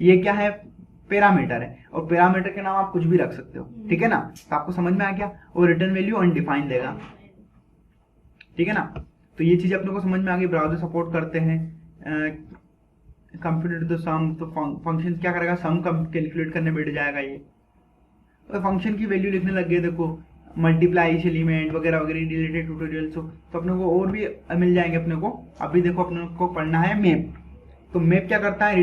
ये क्या है, पैरामीटर है, और पैरामीटर के नाम आप कुछ भी रख सकते हो, ठीक है ना। तो आपको समझ में आ गया। और रिटर्न वैल्यू अनडिफाइंड देगा, ठीक है ना। तो ये चीज अपने को समझ में आ गई। ब्राउजर सपोर्ट करते हैं। कंप्यूटर द सम, तो फंक्शन क्या करेगा, सम कैलकुलेट करने बैठ जाएगा ये। तो फंक्शन की वैल्यू लिखने लग गए, देखो मल्टीप्लाई एलिमेंट वगैरह वगैरह रिलेटेड ट्यूटोरियल्स हो तो अपने को और भी मिल जाएंगे अपने को। अभी देखो अपने को पढ़ना है मैप। तो मैप क्या करता है,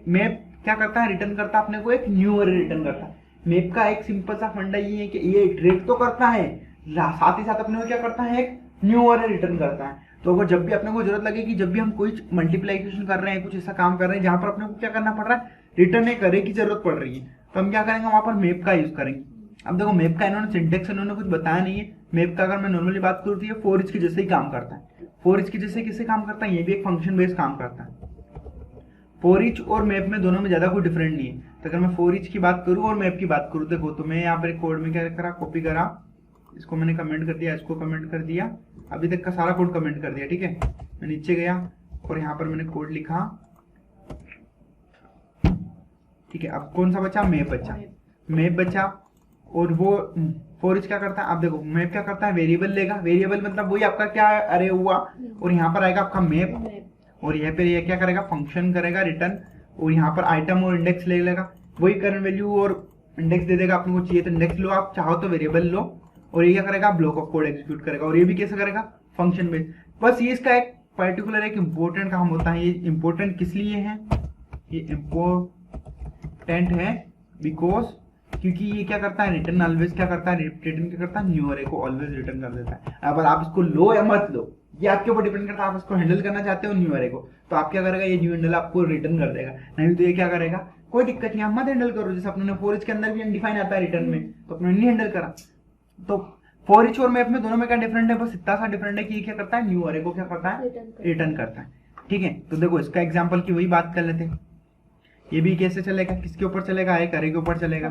मैप क्या करता है, रिटर्न करता है अपने को एक न्यू अरे रिटर्न करता है। मैप का एक सिंपल सा फंडा ये है कि ये इटरेट तो करता है, साथ ही साथ अपने को क्या करता है, एक न्यू अरे रिटर्न करता है। तो अगर जब भी अपने को जरूरत लगे कि जब भी हम कोई मल्टीप्लिकेशन कर रहे हैं, कुछ ऐसा काम कर रहे हैं जहां पर अपने को क्या करना पड़ रहा है, रिटर्न एक अरे की जरूरत पड़ रही है, तो हम क्या करेंगे, वहां पर मैप का यूज करेंगे। अब देखो मैप का इन्होंने सिंटेक्स इन्होंने कुछ बताया नहीं है। मैप का अगर मैं नॉर्मली बात करूँ तो ये फॉर ईच के जैसे ही काम करता है। फॉर ईच के जैसे किससे काम करता है, ये भी एक फंक्शन बेस्ड काम करता है। फॉर ईच और मैप में दोनों में ज्यादा कोई डिफरेंट नहीं है। तो अगर मैं फॉर ईच की बात करूँ और मैप की बात करूँ, देखो तो मैं यहाँ पर कोड में क्या करा, कॉपी करा, इसको मैंने कमेंट कर दिया, इसको कमेंट कर दिया, अभी तक का सारा कोड कमेंट कर दिया, ठीक है। मैं नीचे गया और यहाँ पर मैंने कोड लिखा, ठीक है। अब कौन सा बचा, मैप बचा, मैप बचा। और वो फॉर ईच क्या करता है, आप देखो मैप क्या करता है, वेरिएबल लेगा। वेरिएबल मतलब वही आपका क्या अरे हुआ, और यहाँ पर आएगा आपका मैप, और यहाँ पे ये क्या करेगा, फंक्शन करेगा रिटर्न, और यहाँ पर आइटम और इंडेक्स ले लेगा। वही करंट वैल्यू और इंडेक्स दे देगा। अपने को चाहिए तो इंडेक्स लो, आप चाहो तो वेरिएबल लो, और ये क्या करेगा, ब्लॉक ऑफ कोड एग्जीक्यूट करेगा। और ये भी कैसे करेगा, फंक्शन बेस्ड। बस ये इसका एक पर्टिकुलर एक इंपॉर्टेंट काम होता है। ये इंपॉर्टेंट किस लिए है, ये इंपॉर्टेंट है बिकॉज क्योंकि ये क्या करता है, रिटर्न ऑलवेज क्या करता है, रिटर्न क्या करता है, न्यू अरे को ऑलवेज रिटर्न कर देता है। अब आप इसको लो या मत लो ये आपके ऊपर डिपेंड करता है, आप इसको हैंडल करना चाहते हो न्यू अरे को तो आप क्या करेगा, ये न्यू हैंडल आपको रिटर्न कर देगा, नहीं तो ये क्या करेगा, कोई दिक्कत नहीं, आप मत हैंडल करो। जैसे अपने फॉर ईच के अंदर भी अनडिफाइन आता है रिटर्न में, तो अपने नहीं हैंडल करा। तो फॉर ईच और मैप में दोनों में क्या डिफरेंट है, बस इतना सा डिफरेंट है कि ये क्या करता है, न्यू अरे को क्या करता है, रिटर्न करता है। ठीक है, तो देखो इसका एग्जाम्पल की वही बात कर लेते हैं। ये भी कैसे चलेगा, किसके ऊपर चलेगा, एक अरे के ऊपर चलेगा,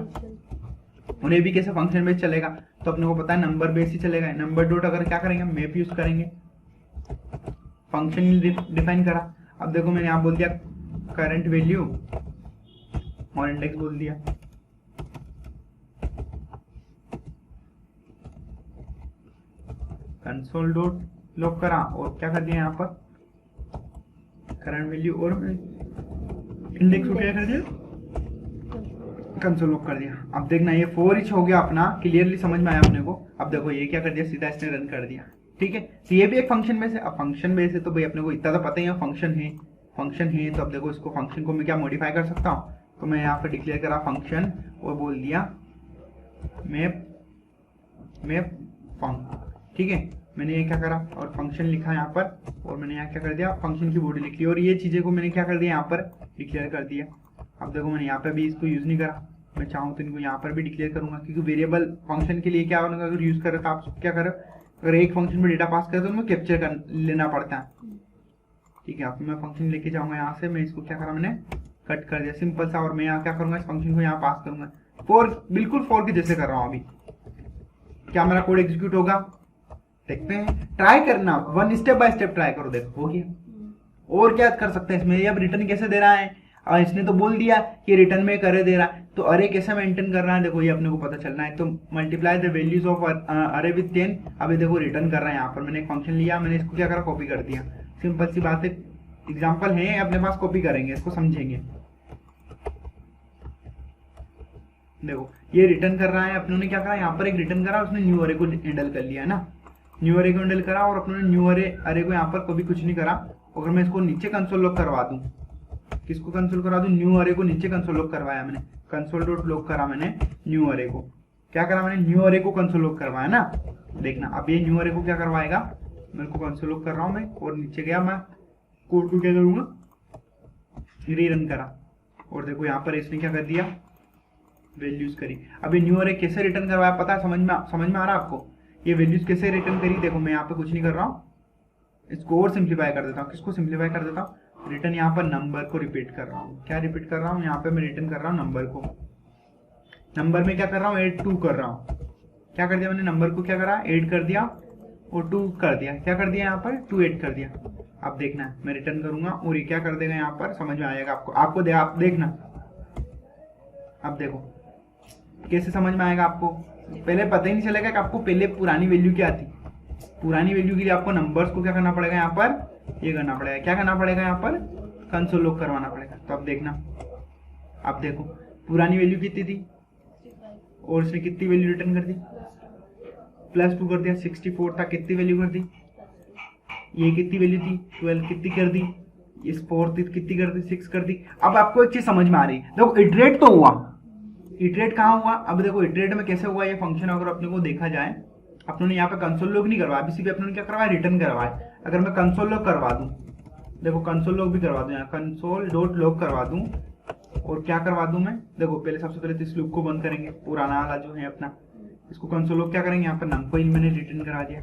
और ये भी कैसे फंक्शन बेस चलेगा, तो अपने को पता है नंबर बेस ही चलेगा। नंबर डॉट अगर क्या करेंगे, मैप यूज करेंगे, फंक्शन डिफाइन करा। अब देखो मैंने यहाँ बोल दिया करंट वैल्यू और इंडेक्स बोल दिया, कंसोल डॉट लॉग करा और क्या कर दिया यहाँ पर करंट वैल्यू और इंडेक्स को क्या कर दिया, कंसोल लॉग कर दिया। अब देखना ये फॉर ईच हो गया अपना, क्लियरली समझ में आया अपने को। अब देखो ये क्या कर दिया, सीधा इसने रन कर दिया। ठीक है, तो ये भी एक फंक्शन बेस है। अब फंक्शन बेस है तो भाई अपने को इतना तो पता ही है फंक्शन है, फंक्शन है। तो अब देखो इसको फंक्शन को मैं क्या मॉडिफाई कर सकता हूँ, तो मैं यहाँ पे डिक्लेयर करा फंक्शन और बोल दिया मैप फंक। ठीक है, मैंने ये क्या करा और फंक्शन लिखा यहाँ पर, और मैंने यहाँ क्या कर दिया, फंक्शन की बॉडी लिख ली, और ये चीजें को मैंने क्या कर दिया यहाँ पर डिक्लेयर कर दिया। अब देखो मैंने यहाँ पे भी इसको यूज नहीं करा, मैं चाहूँ तो इनको यहाँ पर भी डिक्लेयर करूंगा, क्योंकि वेरिएबल फंक्शन के लिए क्या होगा, अगर यूज करे तो आप क्या करो, अगर एक फंक्शन में डेटा पास करे तो उनको कैप्चर कर लेना पड़ता है। ठीक है, अब मैं फंक्शन लेके जाऊंगा यहाँ से, मैं इसको क्या करा, मैंने कट कर दिया सिंपल सा, और मैं यहाँ क्या करूंगा, इस फंक्शन को यहाँ पास करूंगा फॉर, बिल्कुल फॉर के जैसे कर रहा हूँ। अभी क्या मेरा कोड एग्जीक्यूट होगा, देखते हैं, ट्राई करना, one step by step try करो, देखो हो गया। और क्या कर सकते हैं इसमें, ये अब रिटर्न कैसे दे रहा है, और इसने तो बोल दिया कि रिटर्न में अरे दे रहा है, तो अरे कैसे मेंटेन कर रहा है, देखो ये अपने को पता चलना है। तो मल्टीप्लाई द वैल्यूज ऑफ अरे विद 10, अभी देखो रिटर्न कर रहा है। यहाँ पर मैंने एक फंक्शन लिया, मैंने इसको क्या करा, कॉपी कर दिया। सिंपल सी बात है, एग्जाम्पल है अपने पास, कॉपी करेंगे, इसको समझेंगे। देखो ये रिटर्न कर रहा है, अपने ने क्या करा, यहाँ पर एक रिटर्न करा, उसने न्यू अरे को हैंडल कर लिया है ना, न्यू अरे को हैंडल करा, और अपने न्यू अरे को यहाँ पर कभी कुछ नहीं करा। अगर मैं इसको नीचे कंसोल लॉग करवा दूं, किसको कंसोल करा दूं, न्यू अरे को नीचे कंसोल लॉग करवाया मैंने, कंसोल डॉट लॉग करा मैंने न्यू अरे को, क्या करा मैंने, न्यू अरे को कंसोल लॉग करवाया ना। देखना अब ये न्यू अरे को क्या करवाएगा, मेरे को कंसोल लॉग कर रहा हूं मैं, और नीचे गया मैं कोड को क्या करूंगा, रीरन करा, और देखो यहाँ पर इसने क्या कर दिया, वैल्यूज करी। अभी न्यू अरे कैसे रिटर्न करवाया पता है, समझ में आ रहा है आपको, ये वैल्यूज कैसे रिटर्न करी। देखो मैं यहाँ पे कुछ नहीं कर रहा हूँ, इसको और सिंप्लीफाई कर देता हूँ, किसको सिंप्लीफाई कर देता हूँ, रिटर्न यहाँ पर नंबर को रिपीट कर रहा हूँ। क्या रिपीट कर रहा हूँ, यहाँ पे मैं रिटर्न कर रहा हूँ नंबर को, नंबर में क्या कर रहा हूँ, 8 2 कर रहा हूँ। क्या कर दिया मैंने, नंबर को क्या करा, 8 कर दिया और 2 कर दिया, क्या कर दिया यहाँ पर 2 8 कर दिया। अब देखना मैं रिटर्न करूंगा और ये क्या कर देगा, यहाँ पर समझ में आएगा आपको, आप देखना। अब देखो कैसे समझ में आएगा आपको, पहले पता ही नहीं चलेगा कि आपको पहले पुरानी वैल्यू क्या थी। पुरानी वैल्यू के लिए आपको नंबर्स को क्या करना पड़ेगा, यहाँ पर ये करना पड़ेगा, क्या करना पड़ेगा, यहाँ पर कंसोल लॉग करवाना पड़ेगा। तो अब देखना, अब देखो पुरानी वैल्यू कितनी थी और इसने कितनी वैल्यू रिटर्न कर दी, +2 कर दिया। 64 था, कितनी वैल्यू कर दी, ये कितनी वैल्यू थी 12, कितनी कर दी, इस 4 थी कितनी कर दी 6 कर दी। अब आपको एक चीज समझ में आ रही है, देखो इटरेट तो हुआ, इटरेट कहाँ हुआ, अब देखो इटरेट में कैसे हुआ ये फंक्शन, अगर अपने को देखा जाए, अपनों ने यहाँ पे कंसोल लॉग नहीं करवाया, सिर्फ अपनों ने क्या करवाया, रिटर्न करवाया। अगर मैं कंसोल लॉग करवा दूं, देखो कंसोल लॉग भी करवा दूं, यहाँ कंसोल डॉट लॉग करवा दूं, और क्या करवा दूं मैं, देखो पहले सबसे पहले तो इस लूप को बंद करेंगे, पुराना वाला जो है अपना, इसको कंसोल लॉग क्या करेंगे, यहाँ पर नम को मैंने रिटर्न करा दिया,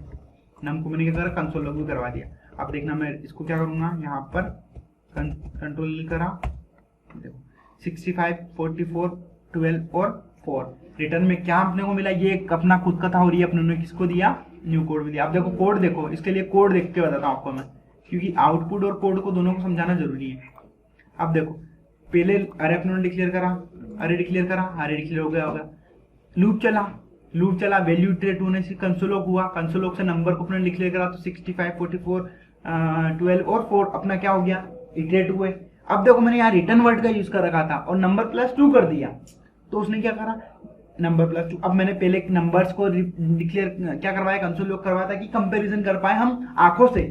नम को मैंने क्या करा, कंसोल लॉग भी करवा दिया। अब देखना मैं इसको क्या करूंगा, यहाँ पर कंट्रोल करा, देखो 65 44 12 और 4 रिटर्न में क्या अपने को मिला, ये अपना खुद का था, और ये अपने किसको दिया, न्यू कोड में दिया। अब देखो कोड देखो, इसके लिए कोड देख के बताता हूँ आपको मैं, क्योंकि आउटपुट और कोड को दोनों को समझाना जरूरी है। अब देखो पहले अरे अपने डिक्लेयर करा, अरे डिक्लेयर करा, अरे डिक्लेयर हो गया होगा, लूप चला, वैल्यू इटरेट होने से कंसोल लॉग हुआ, कंसोल लॉग से नंबर को अपने डिक्लेयर करा, तो 65 44 12 और 4 अपना क्या हो गया, इटरेट हुए। अब देखो मैंने यहाँ रिटर्न वर्ड का यूज कर रखा था और नंबर +2 कर दिया, तो उसने क्या करा, नंबर +2। अब मैंने पहले नंबर्स को डिक्लेयर क्या करवाया, कंसोल लॉग करवाया था कि कंपैरिजन कर पाए हम आंखों से,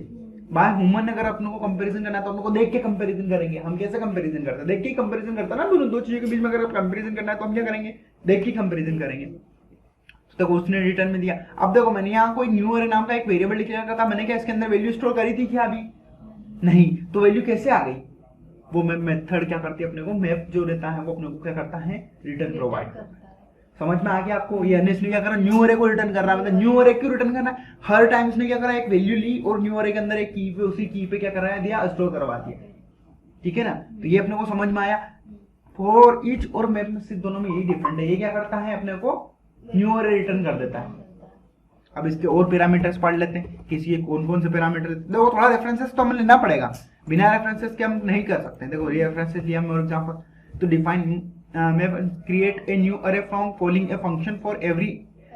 बाय ह्यूमन अगर अपने को कंपैरिजन करना है तो अपने को देख के कंपैरिजन करेंगे। हम कैसे कंपैरिजन करते हैं? देख के कंपैरिजन करता है ना, दोनों दो चीजों के बीच में अगर कंपैरिजन करना है तो हम क्या करेंगे? देख के कंपैरिजन करेंगे। तो उसने रिटर्न में दिया। अब देखो मैंने यहाँ कोई न्यू अरे नाम का एक वेरिएबल डिक्लेयर था, मैंने क्या इसके अंदर वैल्यू स्टोर करी थी क्या? अभी नहीं। तो वैल्यू कैसे आ गई? वो मेथड क्या करती है अपने को, मैप जो देता है वो अपने को क्या करता है? रिटर्न प्रोवाइड करता है। समझ में आ गया आपको? ये इसने क्या करा? न्यू अरे को रिटर्न कर रहा है। मतलब न्यू अरे क्यों रिटर्न करना है? हर टाइम इसने क्या करा? एक वैल्यू ली और न्यू अरे के अंदर एक की पे, उसी की पे क्या कराया दिया? स्टोर करवा दिया। ठीक है ना? तो ये अपने को समझ में आया। फॉर ईच और मैप में सिर्फ दोनों में यही डिफरेंट है। ये क्या करता है? अपने को न्यू अरे रिटर्न कर देता है। अब इसके और पैरामीटर्स पढ़ लेते हैं, किसी कौन कौन से पैरामीटर। देखो थोड़ा रेफरेंसेस तो हमें लेना पड़ेगा, बिना रेफरेंसेस के हम नहीं कर सकते। देखो ये रेफरेंसेस लिया फॉर एग्जांपल। तो define map create a new array from calling a function for every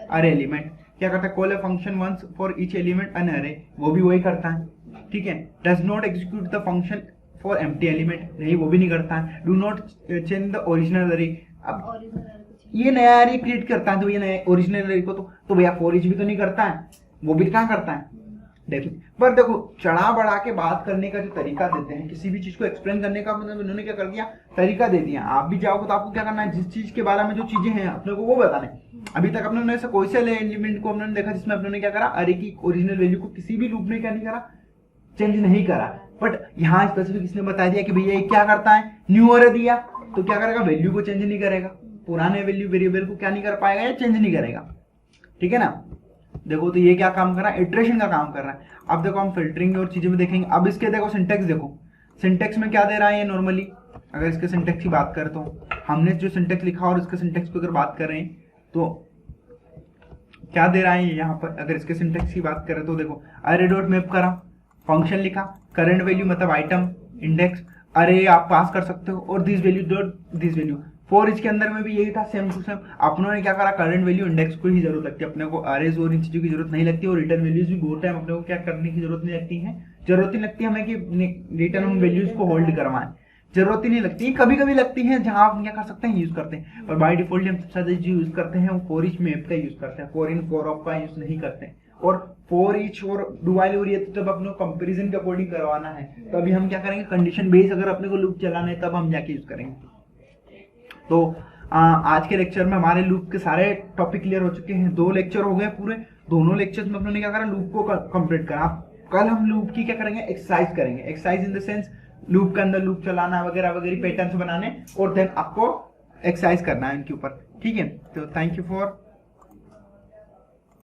array element. क्या करता है? Call a function once for each element in array, वो भी वही करता है। ठीक है। Does not execute the function for empty element, नहीं वो भी नहीं करता है। Do not change the original array. अब ये नया अरे क्रिएट करता है, तो ये नया ओरिजिनल अरे को तो भैया फॉर ईच भी तो नहीं करता है, वो भी क्या करता है? देखो पर देखो चढ़ा बढ़ा के बात करने का जो तरीका देते हैं, किसी भी चीज को एक्सप्लेन करने का, मतलब इन्होंने क्या कर दिया? तरीका दे दिया। आप भी जाओगे तो आपको क्या करना है? जिस चीज के बारे में जो चीजें हैं अपने को वो बताने। अभी तक अपने ने कोई से एलिमेंट को हमने देखा जिसमें अपने क्या करा? अरे की ओरिजिनल वैल्यू को किसी भी लूप ने क्या नहीं करा? चेंज नहीं करा। बट यहाँ स्पेसिफिक इसने बता दिया कि भैया ये क्या करता है? न्यू अरे दिया तो क्या करेगा? वैल्यू को चेंज नहीं करेगा, पुराने वैल्यू वेरिएबल को क्या नहीं कर पाएगा? या चेंज नहीं करेगा। ठीक है ना? देखो तो ये क्या काम कर रहा है? इटरेशन का काम कर रहा है। अब देखो हम फिल्टरिंग और चीजें भी देखेंगे। अब इसके देखो सिंटेक्स देखो, सिंटेक्स में क्या दे रहा है ये नॉर्मली। अगर इसके सिंटेक्स की बात करें तो हमने जो सिंटेक्स लिखा और इसके सिंटेक्स की अगर बात करें तो क्या दे रहा है ये यहाँ पर? अगर इसके सिंटेक्स की बात करें तो देखो अरे डॉट मैप करा, फंक्शन लिखा, करंट वैल्यू मतलब आइटम, इंडेक्स, अरे आप पास कर सकते हो, और this value dot this value. For each के अंदर में भी यही था, सेम टू सेम। अपनों ने क्या करा? करंट वैल्यू इंडेक्स को ही जरूरत लगती है अपने को, अरेज और इन चीजों की जरूरत नहीं लगती। और रिटर्न वैल्यूज भी बहुत टाइम अपने को क्या करने की जरूरत नहीं लगती है, जरूरत नहीं लगती हमें कि रिटर्न हम वैल्यूज को होल्ड करवाएं, जरूरत ही नहीं लगती। कभी कभी लगती है जहां आप क्या कर सकते हैं? यूज करते हैं। पर बाय डिफॉल्ट हम सबसे ज्यादा जो यूज करते हैं वो फॉर ईच मैप का यूज करते हैं, फॉर इन फॉर ऑफ का यूज नहीं करते हैं। और फॉर ईच और डू व्हाइल और ये तो जब अपने को कंपैरिजन के अकॉर्डिंग करवाना है तो अभी हम क्या करेंगे? कंडीशन बेस अगर अपने को लूप चलाना है तब हम जाके यूज करेंगे। तो आज के लेक्चर में हमारे लूप के सारे टॉपिक क्लियर हो चुके हैं। 2 लेक्चर हो गए पूरे, दोनों लेक्चर्स में अपने क्या करा? लूप को कंप्लीट करा। कल हम लूप की क्या करेंगे? एक्सरसाइज करेंगे। Exercise in the sense loop के अंदर लूप चलाना वगैरह वगैरह, पैटर्न्स बनाने, और देन आपको एक्सरसाइज करना है इनके ऊपर। ठीक है। तो थैंक यू फॉर